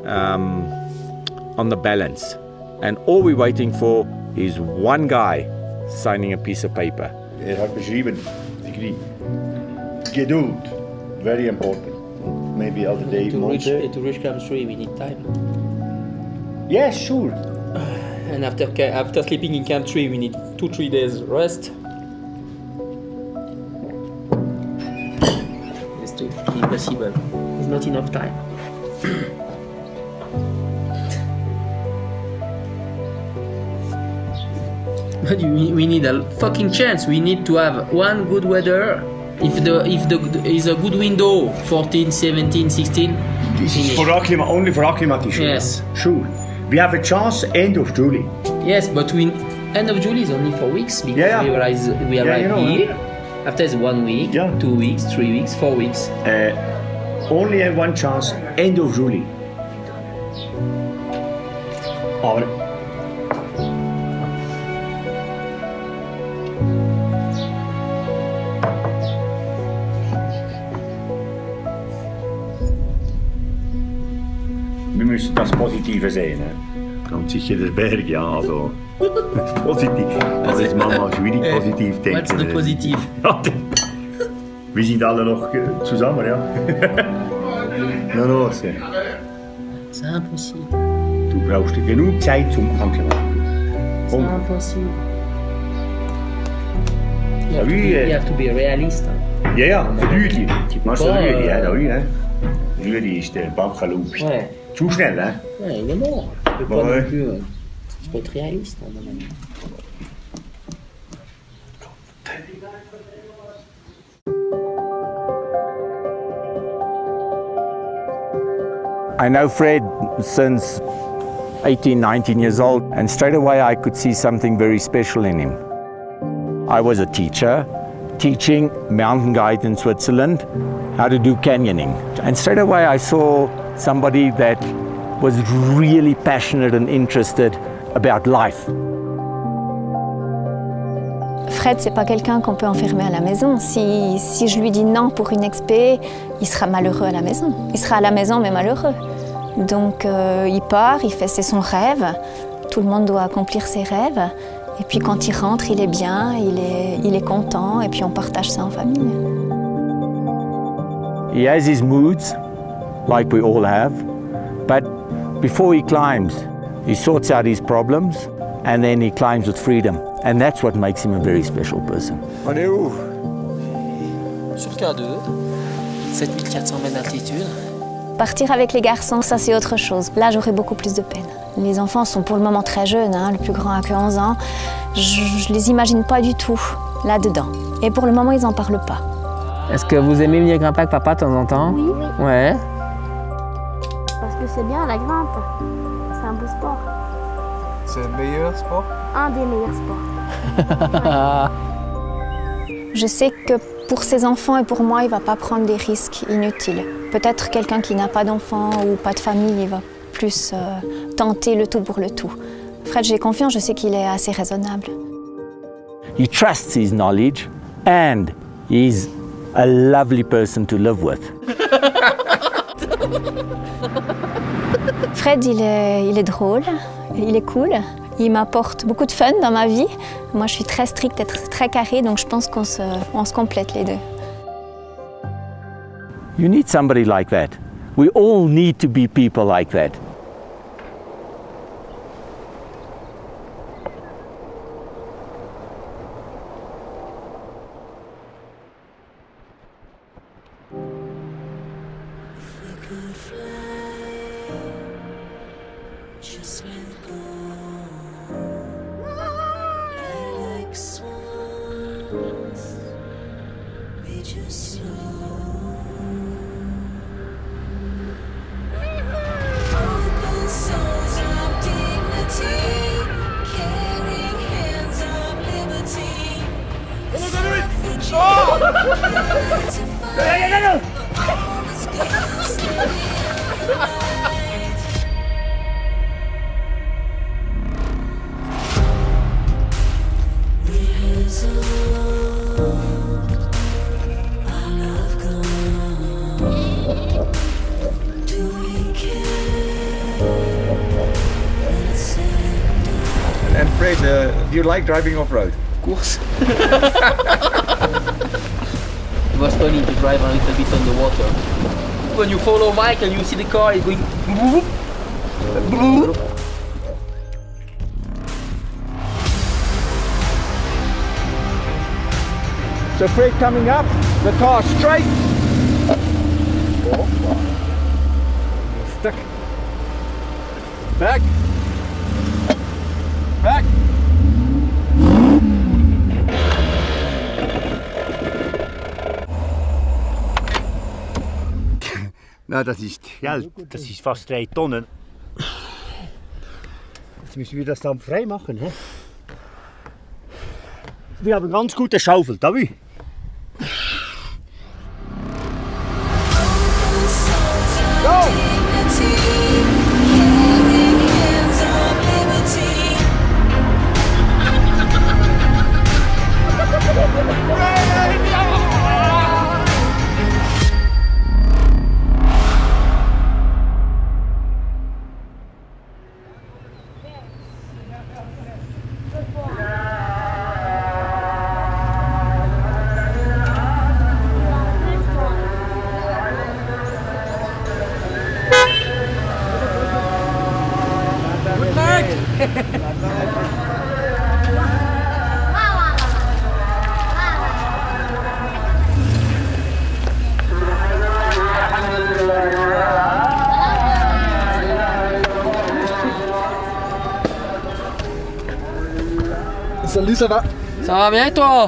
on the balance. And all we're waiting for is one guy signing a piece of paper. Had beschreven, geduld, very important. Maybe other day, To reach camp 3, we need time. Yes, sure. And after sleeping in camp 3, we need 2-3 days rest. It's too impossible. It's not enough time. But we need a fucking chance. We need to have one good weather. If is a good window, 14, 17, 16. This is for only for acclimatization. Yes. Sure. We have a chance end of July. Yes, but end of July is only 4 weeks because we arrive here. After it's 1 week, 2 weeks, 3 weeks, 4 weeks. Only have one chance end of July. Aber wir müssen das Positive sehen. Ganz sicher der Berg, ja, also das Positiv. Das ist manchmal schwierig, positiv denken. What's the positive? Wir sind alle noch zusammen, ja. Na los. C'est impossible. Du brauchst genug Zeit zum Ankleiden. C'est impossible. You have to be a realist. Ja, ja, für Rüdi. Maar zo Rüdi, hè, dat Rüdi, hè. Rüdi is de Balkaloop. Ouais. Zu schnell, hein? Ouais, il est mort. Il peut pas non plus. Il faut être réaliste, à mon avis. I know Fred since 18, 19 years old, and straight away I could see something very special in him. I was a teacher, teaching mountain guides in Switzerland how to do canyoning. And straight away I saw somebody that was really passionate and interested about life. Fred, c'est pas quelqu'un qu'on peut enfermer à la maison. Si je lui dis non pour une expé, il sera malheureux à la maison. Il sera à la maison mais malheureux. Donc il part, c'est son rêve. Tout le monde doit accomplir ses rêves. Et puis quand il rentre, il est bien, il est content, et puis on partage ça en famille. He has his moods, like we all have, but before he climbs, he sorts out his problems, and then he climbs with freedom. And that's what makes him a very special person. On est où? Sur K2, 7400 mètres d'altitude. Partir avec les garçons, ça c'est autre chose. Là, j'aurais beaucoup plus de peine. Les enfants sont pour le moment très jeunes, hein. Le plus grand a que 11 ans. Je les imagine pas du tout là-dedans. Et pour le moment, ils en parlent pas. Est-ce que vous aimez venir grimper avec papa de temps en temps? Oui. Ouais. Parce que c'est bien la grimpe. C'est un beau sport. C'est le meilleur sport? Un des meilleurs sports. Je sais que pour ses enfants et pour moi, il va pas prendre des risques inutiles. Peut-être quelqu'un qui n'a pas d'enfant ou pas de famille, il va plus tenter le tout pour le tout. Fred, j'ai confiance, je sais qu'il est assez raisonnable. He trusts his knowledge, and he's a lovely person to live with. Fred, il est drôle, il est cool, il m'apporte beaucoup de fun dans ma vie. Moi, je suis très stricte et très carrée, donc je pense qu'on se complète les deux. You need somebody like that. We all need to be people like that. Just let go. Like swans, we just slow. Open souls of dignity, carrying hands of liberty. Rehearsal. said, do you like driving off-road? Of course. It was funny to drive a little bit on the water. When you follow Mike and you see the car is going. So Fred coming up, the car straight. Stuck. Back. Back. Nou, das ist fast 3 Tonnen. Jetzt müssen wir das dann frei machen. He? Wir haben ganz gute Schaufel, da wie? Salut, ça va? Ça va bien toi?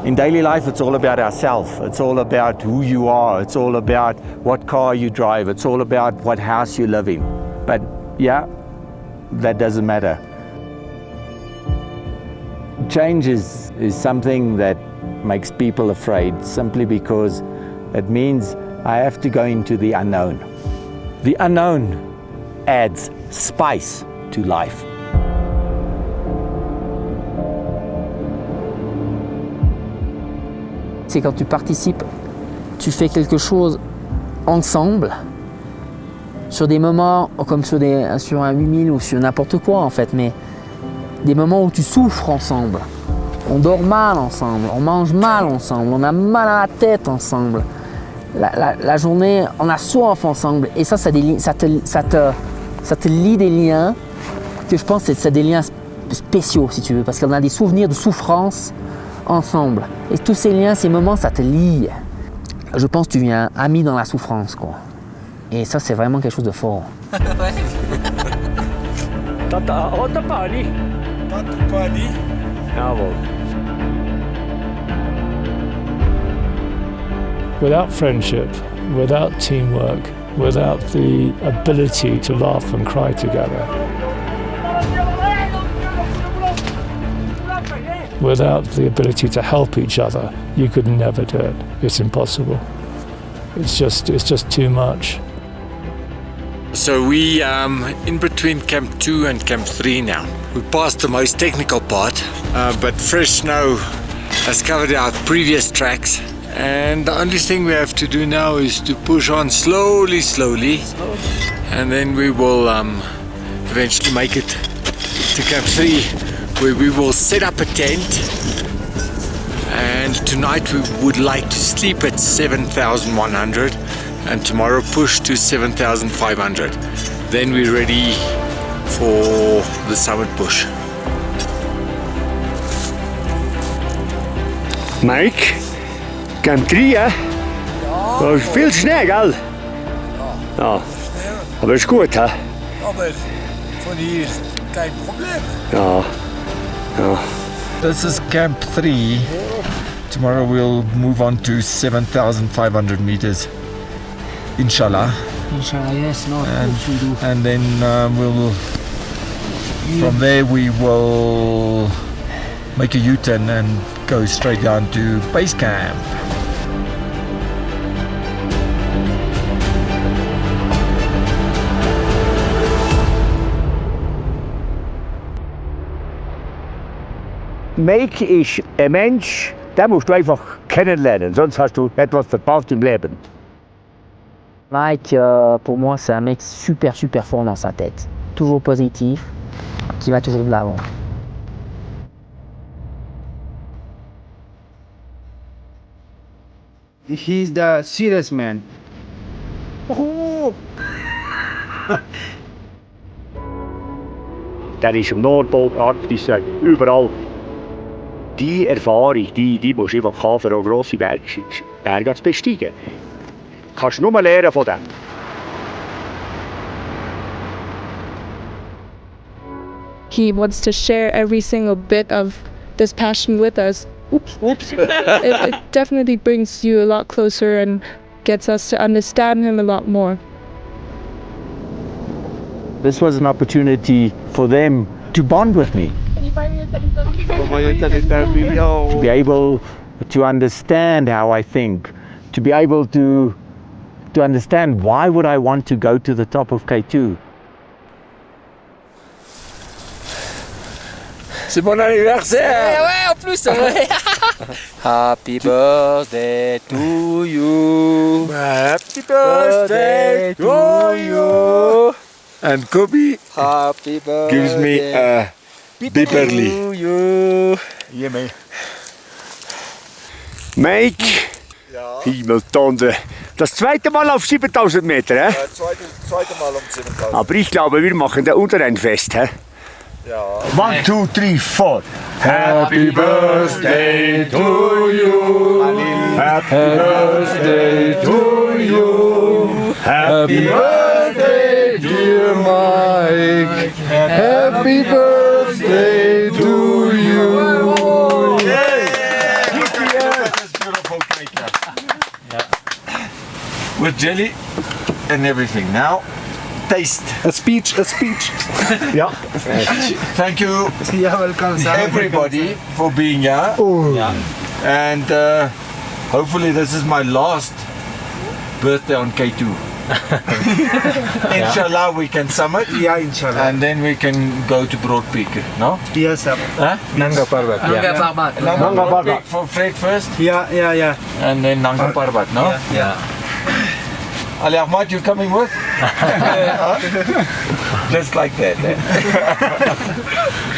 In daily life, it's all about ourselves. It's all about who you are. It's all about what car you drive. It's all about what house you live in. But yeah, that doesn't matter. Change is something that makes people afraid simply because it means I have to go into the unknown. The unknown adds spice to life. C'est quand tu participes, tu fais quelque chose ensemble, sur des moments comme sur un 8000 ou sur n'importe quoi en fait, mais des moments où tu souffres ensemble. On dort mal ensemble, on mange mal ensemble, on a mal à la tête ensemble. La journée, on a soif ensemble. Et ça te lie des liens que je pense que c'est des liens spéciaux si tu veux, parce qu'on a des souvenirs de souffrance ensemble. Et tous ces liens, ces moments, ça te lie. Je pense que tu viens ami dans la souffrance, quoi. Et ça, c'est vraiment quelque chose de fort. Tata pani. Jawohl. Without friendship, without teamwork, without the ability to laugh and cry together, without the ability to help each other, you could never do it. It's impossible. It's just too much. So we in between Camp 2 and Camp 3 now. We passed the most technical part, but fresh snow has covered our previous tracks. And the only thing we have to do now is to push on slowly, and then we will eventually make it to Camp 3, where we will set up a tent. And tonight we would like to sleep at 7,100 and tomorrow push to 7,500. Then we're ready for the summit push. Mike? Camp 3, hè? Dat is veel sneeuw, gell? Ja. Aber ist gut, hè? Aber von hier kein Problem. Ja. Ja. This is Camp 3. Tomorrow we'll move on to 7,500 meters. Inshallah. Inshallah, yes, no, of course we do. And then from there we will make a U-turn and go straight down to base camp. Mike is een mens Den musst du einfach kennenlernen, sonst hast du etwas verpasst im Leben. Mike, pour moi, c'est un mec super fort dans sa tête. Toujours positif, qui va toujours de l'avant. He's the serious man. Der ist im Nordpol, Arktis, überall. Die Erfahrung, die musst du einfach haben, für auch grosse Berge zu besteigen. Kannst nur lernen von dem. He wants to share every single bit of this passion with us. Oops. It definitely brings you a lot closer and gets us to understand him a lot more. This was an opportunity for them to bond with me. To be able to understand how I think, to be able to understand why would I want to go to the top of K2. C'est mon anniversaire! Ouais, en plus! Happy birthday to you! Happy birthday to you! And Kobe Happy birthday gives me a Bipperli. to you! Yeah, man. Mike, Himmeltonde. Das zweite Mal auf 7000 Meter, hä? Zweite Mal um 7000. Aber ich glaube, wir machen da unter ein Fest, hä? Ja. 1, 2, 3, 4. Happy birthday to you! Happy birthday to you! Happy birthday, dear Mike! Happy birthday to you! With jelly and everything. Now, taste. A speech. Ja. Thank you, everybody, for being here. And hopefully this is my last birthday on K2. Inshallah we can summit. Yeah, inshallah. And then we can go to Broad Peak, no? Yes, sir. Nanga Parbat. Nanga Parbat. Nanga Parbat for Fred first. Yeah. And then Nanga Parbat, no? Yeah. Ali Ahmad, you coming with? Just like that.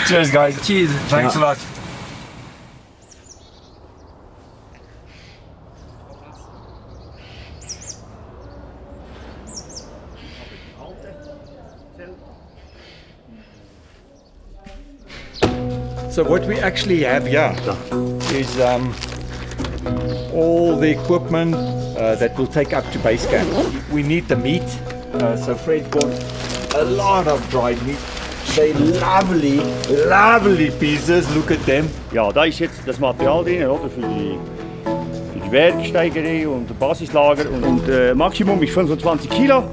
Cheers, guys. Cheers. Thanks a lot. So what we actually have here is all the equipment that will take up to base camp. We need the meat, so Fred bought a lot of dried meat. They're lovely pieces, look at them. Ja, da ist jetzt das Material drin, oder? Für die Werksteigerei und Basislager. Und Maximum ist 25 Kilo.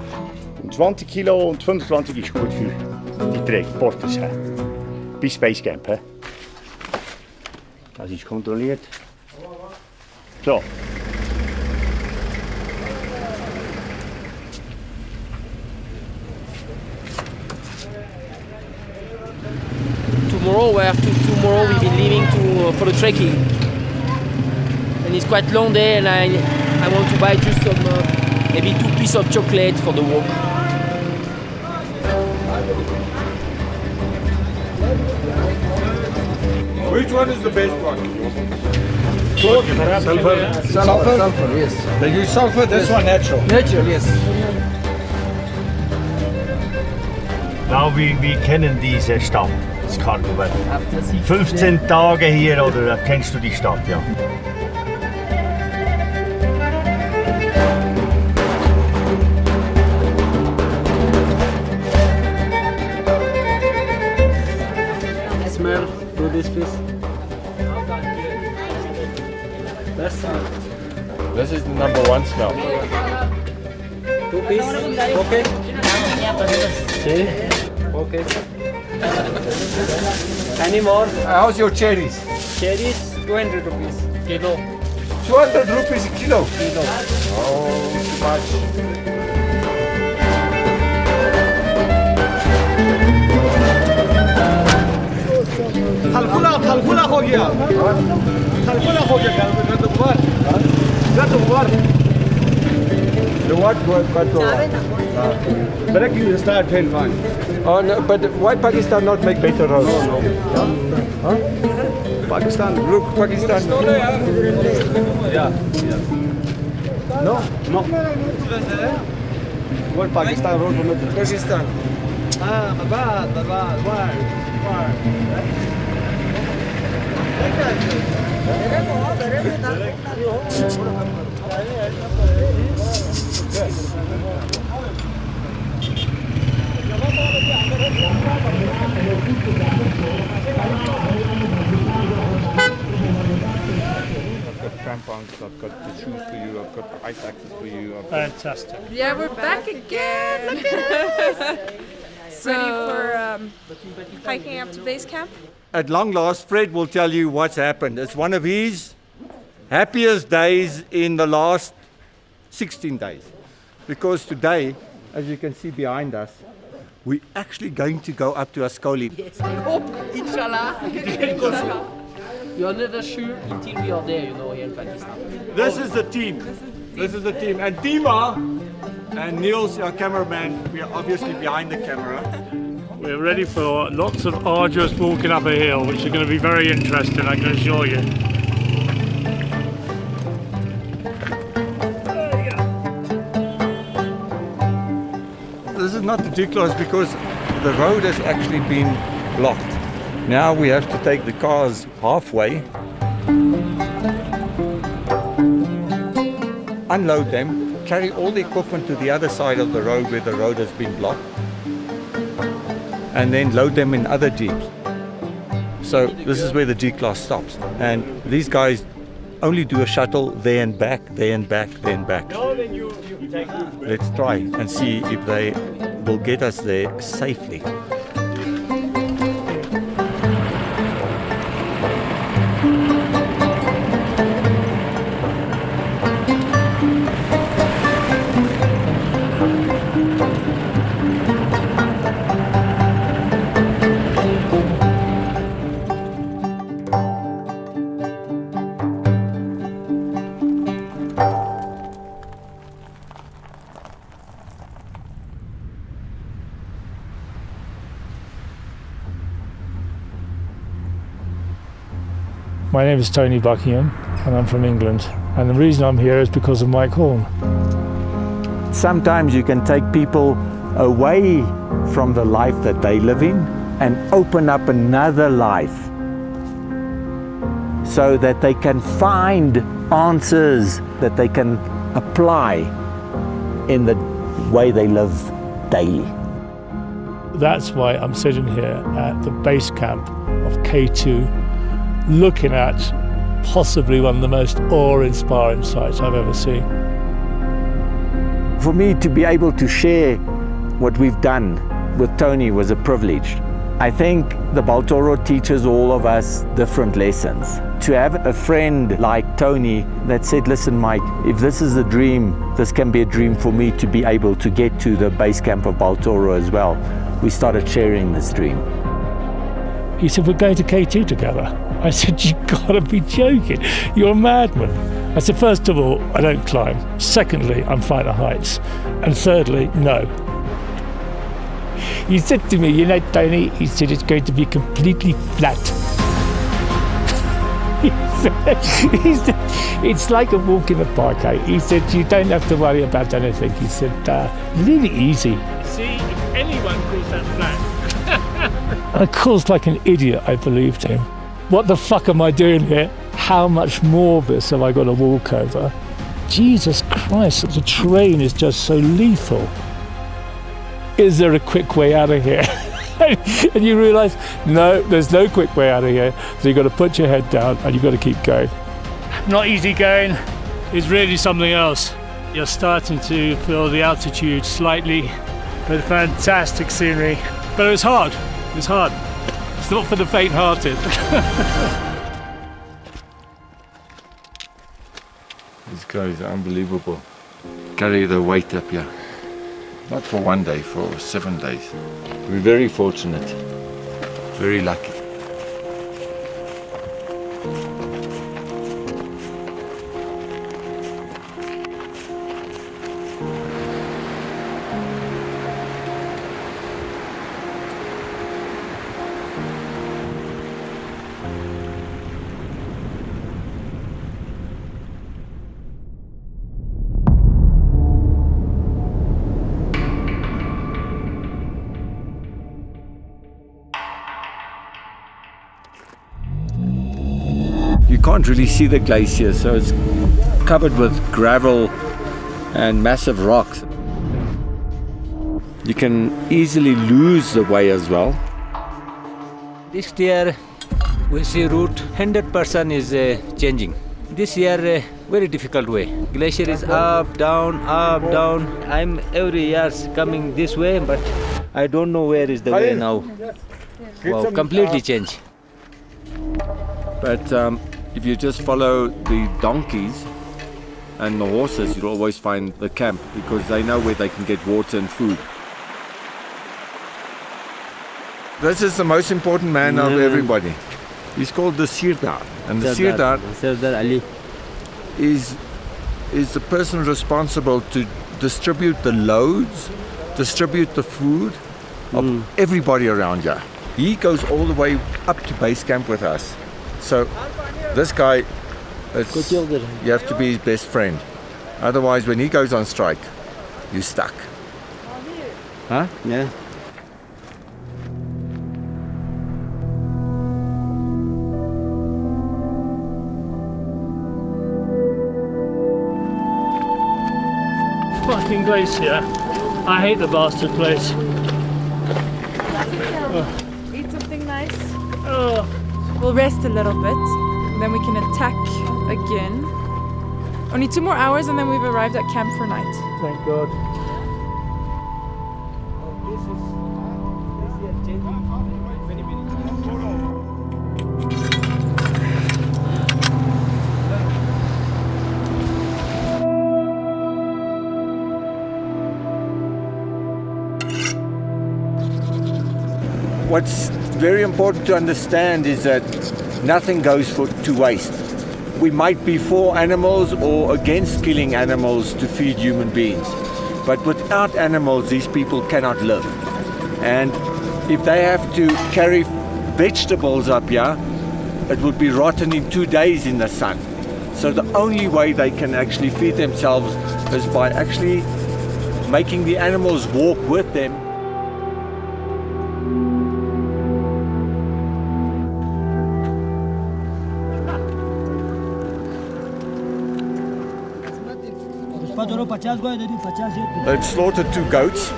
Und 20 Kilo und 25 ist gut für die Transporters. Bis Basecamp. Das ist kontrolliert. So. Tomorrow we'll be leaving for the trekking, and it's quite long day, and I want to buy just some maybe 2 pieces of chocolate for the walk. Which one is the best one? Sulfur, yes. They use sulfur, this one natural. Natural, yes. Ja, wir kennen diese Stadt, das Karakoram. 15 Tage hier, oder kennst du die Stadt, ja? Smell to this piece. This is the #1 smell. 2 pieces. Okay. See? Okay. Any more? How's your cherries? Cherries, 200 rupees kilo. 200 rupees a kilo. Oh, too much. The what? Break you start 10 fine. Oh no, but why Pakistan not make better roads? No. Huh? Pakistan. Look, Pakistan. Yeah. No. What Pakistan road? Pakistan. Bad. Why? I've got crampons, I've got the shoes for you, I've got ice axes for you. Fantastic. Yeah, we're back again. Look at us. Ready for hiking up to base camp? At long last, Fred will tell you what's happened. It's one of his happiest days in the last 16 days. Because today, as you can see behind us, we're actually going to go up to Ascoli. Yes, I hope, inshallah. You're never sure until we are there, you know, here in Pakistan. This is the team. And Dima and Niels, our cameraman, we are obviously behind the camera. We're ready for lots of arduous walking up a hill, which are going to be very interesting, I can assure you. This is not the G-class because the road has actually been blocked. Now we have to take the cars halfway, unload them, carry all the equipment to the other side of the road where the road has been blocked, and then load them in other Jeeps. So this is where the G-class stops. And these guys only do a shuttle there and back, there and back, there and back. Let's try and see if they will get us there safely. My name is Tony Buckingham and I'm from England, and the reason I'm here is because of Mike Horn. Sometimes you can take people away from the life that they live in and open up another life so that they can find answers that they can apply in the way they live daily. That's why I'm sitting here at the base camp of K2, looking at possibly one of the most awe-inspiring sights I've ever seen. For me to be able to share what we've done with Tony was a privilege. I think the Baltoro teaches all of us different lessons. To have a friend like Tony that said, listen Mike, if this is a dream, this can be a dream for me to be able to get to the base camp of Baltoro as well. We started sharing this dream. He said, we're going to K2 together. I said, you gotta be joking. You're a madman. I said, first of all, I don't climb. Secondly, I'm frightened of heights. And thirdly, no. He said to me, you know, Tony, he said, it's going to be completely flat. He said, it's like a walk in the park. He said, you don't have to worry about anything. He said, really easy. See, if anyone calls that flat. And of course, like an idiot, I believed him. What the fuck am I doing here? How much more of this have I got to walk over? Jesus Christ, the terrain is just so lethal. Is there a quick way out of here? And you realise, no, there's no quick way out of here. So you've got to put your head down and you've got to keep going. Not easy going. It's really something else. You're starting to feel the altitude slightly, but fantastic scenery. But it was hard. It's hard. It's not for the faint-hearted. These guys are unbelievable. Carry the weight up here. Not for one day, for 7 days. We're very fortunate. Very lucky. can't really see the glacier, so it's covered with gravel and massive rocks. You can easily lose the way as well. This year we see route 100% is changing. This year very difficult way. Glacier is up, down, up, down. I'm every year coming this way, but I don't know where is the way now. Wow, completely changed. But if you just follow the donkeys and the horses, you'll always find the camp because they know where they can get water and food. This is the most important man of everybody. He's called the Sirdar. And the Sirdar Ali is the person responsible to distribute the loads, distribute the food of everybody around here. He goes all the way up to base camp with us. So this guy, you have to be his best friend. Otherwise, when he goes on strike, you're stuck. Huh? Yeah. Fucking glacier. I hate the bastard place. Eat something nice. We'll rest a little bit, then we can attack again. Only 2 more hours and then we've arrived at camp for night. Thank God. What's very important to understand is that nothing goes to waste. We might be for animals or against killing animals to feed human beings, but without animals these people cannot live. And if they have to carry vegetables up here, it would be rotten in 2 days in the sun. So the only way they can actually feed themselves is by actually making the animals walk with them. They've slaughtered 2 goats,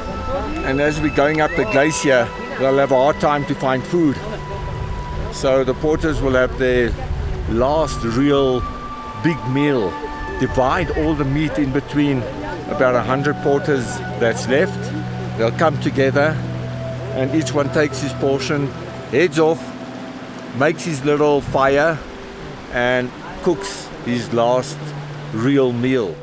and as we're going up the glacier, they'll have a hard time to find food. So the porters will have their last real big meal, divide all the meat in between about 100 porters that's left. They'll come together, and each one takes his portion, heads off, makes his little fire, and cooks his last real meal.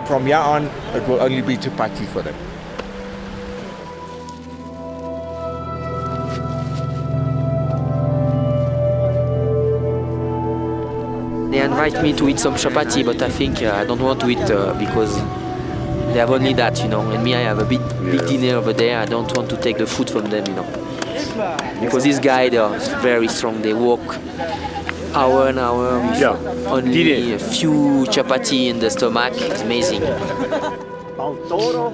From here on, it will only be chapati for them. They invite me to eat some chapati, but I think I don't want to eat because they have only that, you know. And me, I have a big dinner over there. I don't want to take the food from them, you know. Because these guys, they are very strong. They walk hour and hour with only a few chapati in the stomach. It's amazing. Paltoro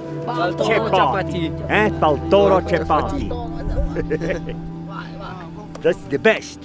chapati. Paltoro chapati. That's the best.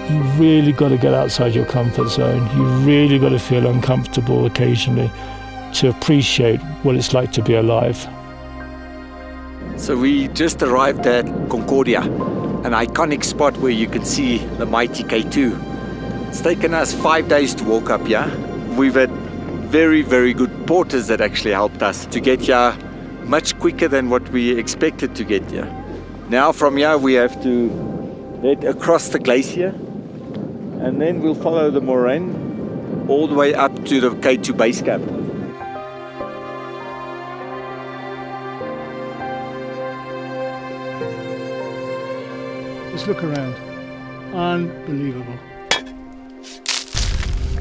You really got to get outside your comfort zone. You really got to feel uncomfortable occasionally to appreciate what it's like to be alive. So we just arrived at Concordia, an iconic spot where you can see the mighty K2. It's taken us 5 days to walk up here. We've had very, very good porters that actually helped us to get here much quicker than what we expected to get here. Now from here we have to head across the glacier, and then we'll follow the moraine all the way up to the K2 base camp. Just look around. Unbelievable.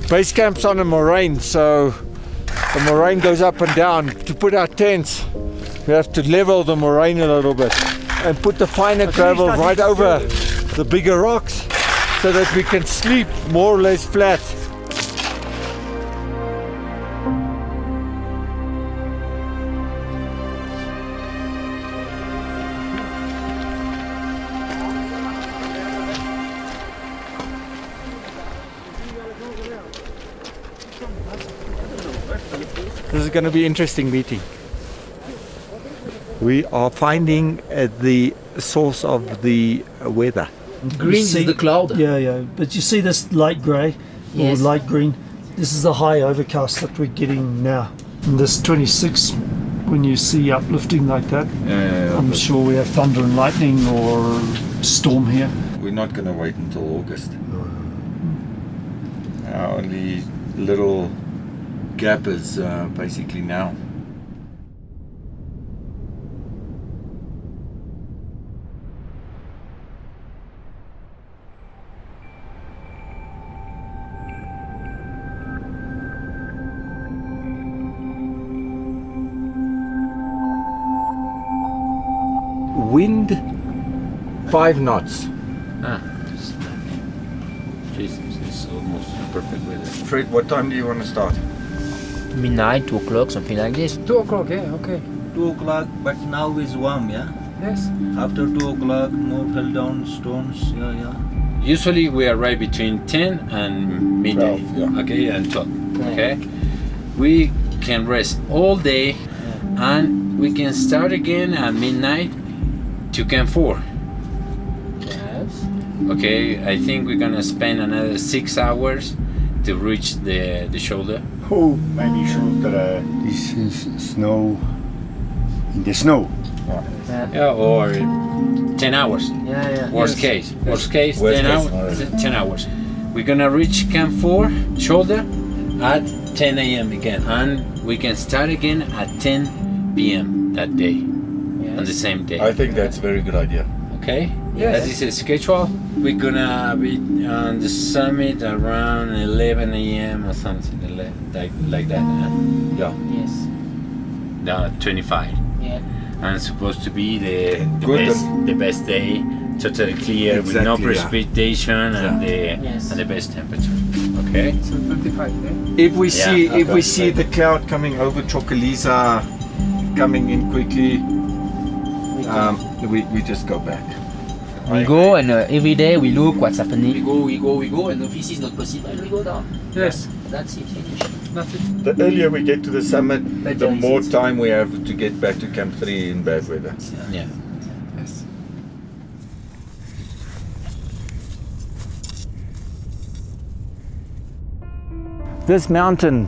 Base camp's on a moraine, so the moraine goes up and down. To put our tents, we have to level the moraine a little bit and put the finer gravel right over the bigger rocks so that we can sleep more or less flat. This is going to be interesting meeting. We are finding the source of the weather. Green is the cloud. Yeah. But you see this light grey Yes. or light green? This is the high overcast that we're getting now. And this 26, when you see uplifting like that, I'm sure we have thunder and lightning or storm here. We're not going to wait until August. Our only little gap is basically now. Wind 5 knots. Jesus, it's almost perfect weather. Fred, what time do you want to start? Midnight, 2 o'clock, something like this. 2 o'clock, yeah, okay. 2 o'clock, but now is warm, yeah? Yes. After 2 o'clock, no fell down stones, yeah. Usually we arrive between 10 and midday, 12, okay, and 12, okay? We can rest all day and we can start again at midnight to Camp 4. Yes. Okay, I think we're gonna spend another 6 hours to reach the shoulder. Oh, maybe should this is snow in the snow. Yeah, or 10 hours. Yeah. Worst case, 10 case, hours. 10 hours. We're gonna reach Camp 4 shoulder at 10 a.m. again, and we can start again at 10 p.m. that day, on the same day. I think that's a very good idea. Okay? That is a schedule. We're gonna be on the summit around 11 a.m. or something like that. Yeah. Yes. 25. Yeah. And it's supposed to be the best day, totally clear, with no Exactly, yeah. precipitation and Yes. the best temperature. Okay? So 25, If we see Yeah, if we see the cloud coming over Chocoliza, coming in quickly, we just go back. We go and every day we look what's happening. We go, and if this is not possible, we go down. Yes. That's it, finish. That's it. The earlier we get to the summit, Better the is more it. time we have to get back to Camp 3 in bad weather. Yeah. Yes. This mountain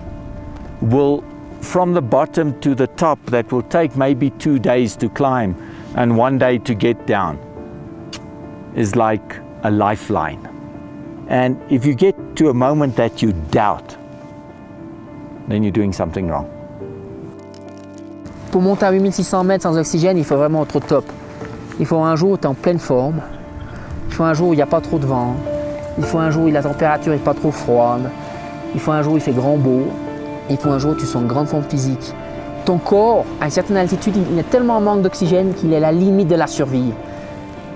will, from the bottom to the top, that will take maybe 2 days to climb and 1 day to get down, is like a lifeline. And if you get to a moment that you doubt, then you're doing something wrong. Pour monter à 8600 mètres sans oxygène, il faut vraiment être au top. Il faut un jour où tu es en pleine forme. Il faut un jour où il n'y a pas trop de vent. Il faut un jour où la température n'est pas trop froide. Il faut un jour où il fait grand beau. Il faut un jour où tu sens une grande forme physique. Ton corps, à une certaine altitude, il est tellement en manque d'oxygène qu'il est à la limite de la survie.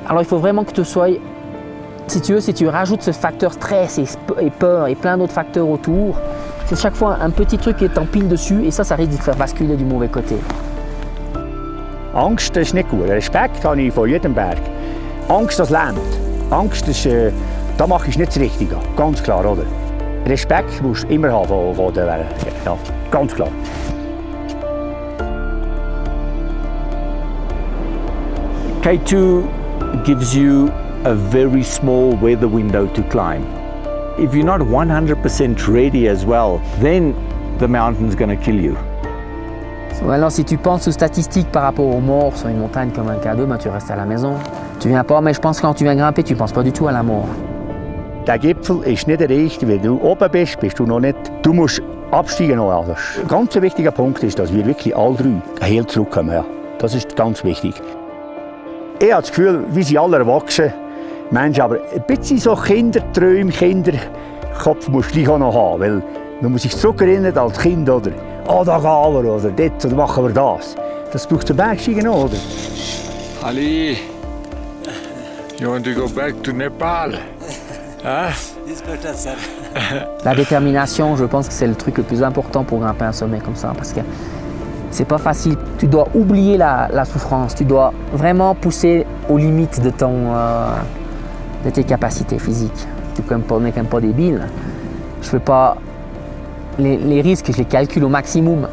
Alors il faut vraiment que tu sois, si tu rajoutes ce facteur stress et peur et plein d'autres facteurs autour, c'est chaque fois un petit truc qui t'empile dessus et ça risque de te faire basculer du mauvais côté. Angst ist nicht gut. Respekt habe ich vor jedem Berg. Angst, das lähmt. Angst, ist, da mache ich nicht das Richtige. Ganz klar, oder? Respekt musst du immer haben von der Welt. Ja, ganz klar. K2 gives you a very small weather window to climb. If you're not 100% ready as well, then the mountain's going to kill you. Ou alors si tu penses aux statistiques par rapport aux morts sur une montagne comme un K2, ben, tu restes à la maison. Tu viens pas, mais je pense que quand tu viens grimper, tu penses pas du tout à la mort. Der Gipfel ist nicht erreicht, wenn du oben bist, bist du noch nicht. Du musst absteigen noch. Also, ein ganz wichtiger Punkt ist, dass wir wirklich alle drei heil zurückkommen. Ja. Das ist ganz wichtig. Ich habe das Gefühl, wir sind alle erwachsen Menschen, aber ein bisschen so Kinderträume, Kinderkopf musst du gleich auch noch haben. Weil man muss sich zurückerinnern als Kind, oder? Oh, da gehen wir, oder dort, oder machen wir das. Das braucht zum Bergsteigen auch, oder? Ali, you want to go back to Nepal? Hein? La détermination, je pense que c'est le truc le plus important pour grimper un sommet comme ça, parce que c'est pas facile. Tu dois oublier la souffrance, tu dois vraiment pousser aux limites de tes capacités physiques. On n'est quand même pas débile. Je fais pas les risques, je les calcule au maximum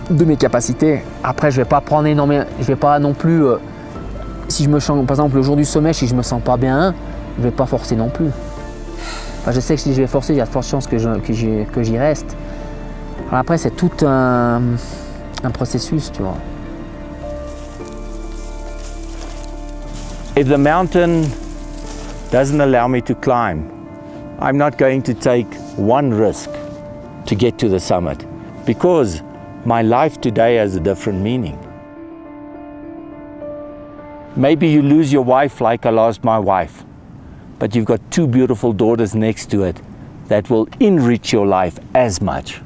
de mes capacités. Après, je vais pas prendre énormément, je vais pas non plus. Si je me sens, par exemple, le jour du sommet, si je me sens pas bien, je vais pas forcer non plus. Enfin, je sais que si je vais forcer, il y a de fortes chances que j'y reste. Alors après, c'est tout un processus, tu vois. If the mountain doesn't allow me to climb, I'm not going to take one risk to get to the summit, because my life today has a different meaning. Maybe you lose your wife like I lost my wife, but you've got two beautiful daughters next to it that will enrich your life as much.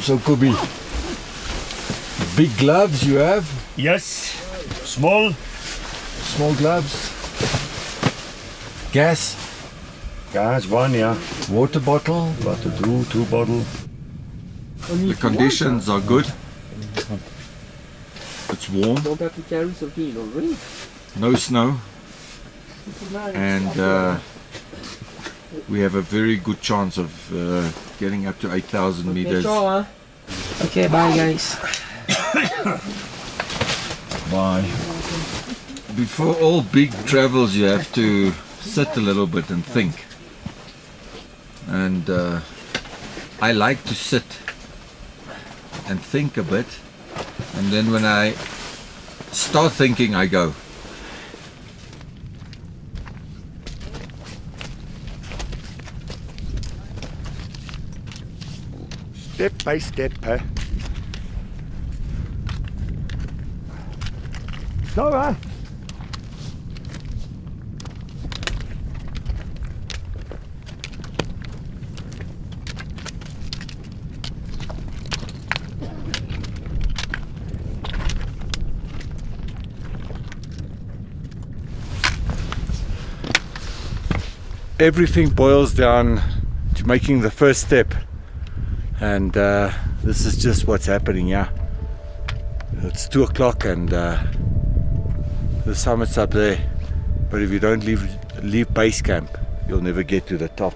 So Kobi, big gloves you have? Yes, small gloves. Gas? Gas, one, yeah. Water bottle? Water, two bottle. The conditions are good. It's warm. No snow. And we have a very good chance of getting up to 8,000 meters. Okay, bye guys. Bye. Before all big travels, you have to sit a little bit and think. And I like to sit and think a bit. And then when I start thinking, I go. Step by step. So, Everything boils down to making the first step. And this is just what's happening, yeah. It's 2 o'clock and the summit's up there. But if you don't leave base camp, you'll never get to the top.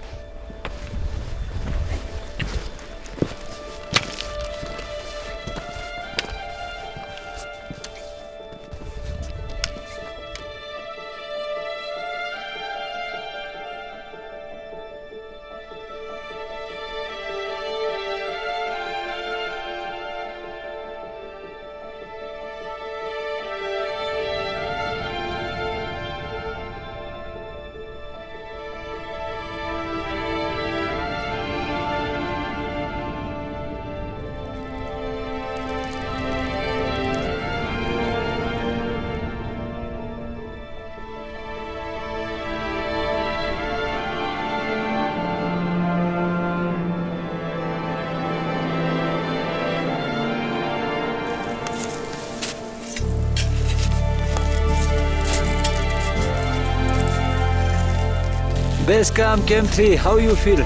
Base camp, Camp 3, how you feel?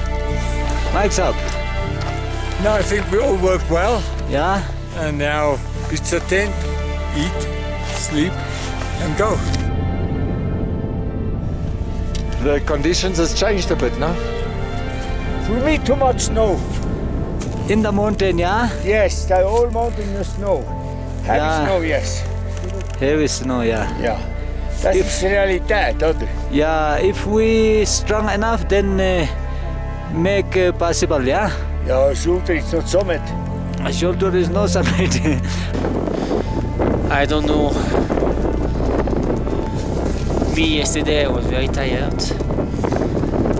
Mike's up. No, I think we all worked well. Yeah? And now pitch a tent, eat, sleep, and go. The conditions has changed a bit, no? For me, too much snow. In the mountain, yeah? Yes, the whole mountain is snow. Heavy snow, yes. Heavy snow, yeah. Yeah. That is realiteit, other. Yeah, if we strong enough, then make possible, yeah? Ja, shoulder is not summit. A shoulder is no summit. I don't know. Me yesterday I was very tired,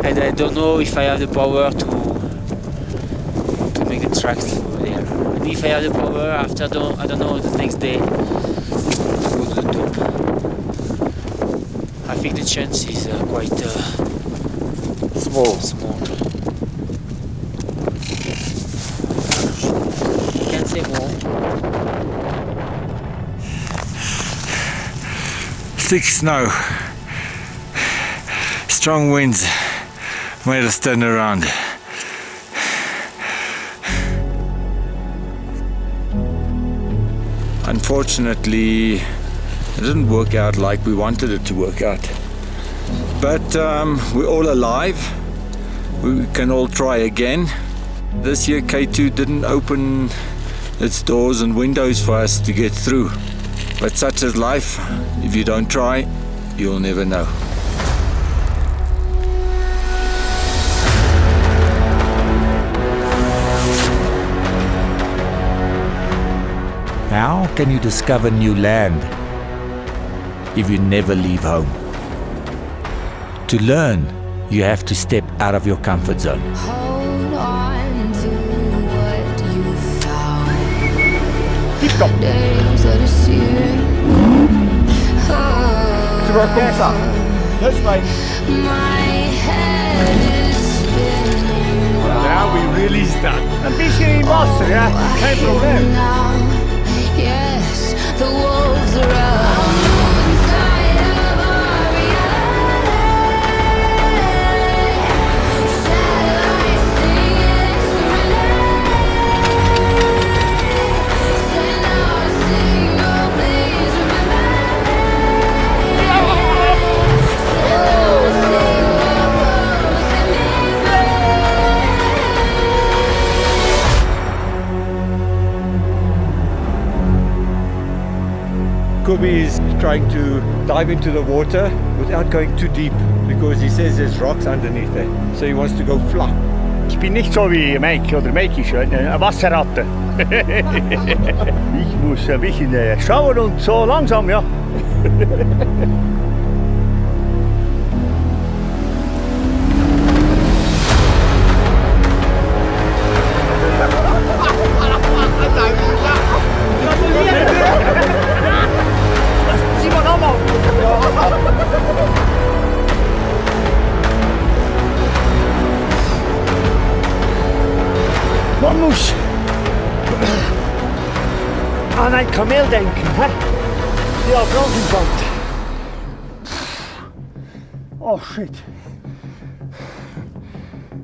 and I don't know if I have the power to make the tracks over there. And if I have the power after, I don't know, the next day to go to the top. I think the chance is quite small. Can't say more. Thick snow, strong winds made us turn around. Unfortunately, it didn't work out like we wanted it to work out. But we're all alive. We can all try again. This year K2 didn't open its doors and windows for us to get through. But such is life. If you don't try, you'll never know. How can you discover new land if you never leave home? To learn, you have to step out of your comfort zone. Hold on to what you found. Keep going. Days that are searing. That's right. My head is spinning. Now we really start. Een beetje in master, ja? Geen probleem. Now, yes, the wolves are out. Inside of our reality. Satellites singing serenade. Send out a signal, please remember me. Send out a signal, set me Kubi is trying to dive into the water without going too deep because he says there's rocks underneath there. So he wants to go flat. Ich bin nicht so wie Mike oder Mikey, eine Wasserratte. Ich muss ein bisschen schauen und so langsam, ja. Man muss an ein Kamel denken, hä? Ja, Frankenfand. Oh shit.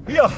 Ja.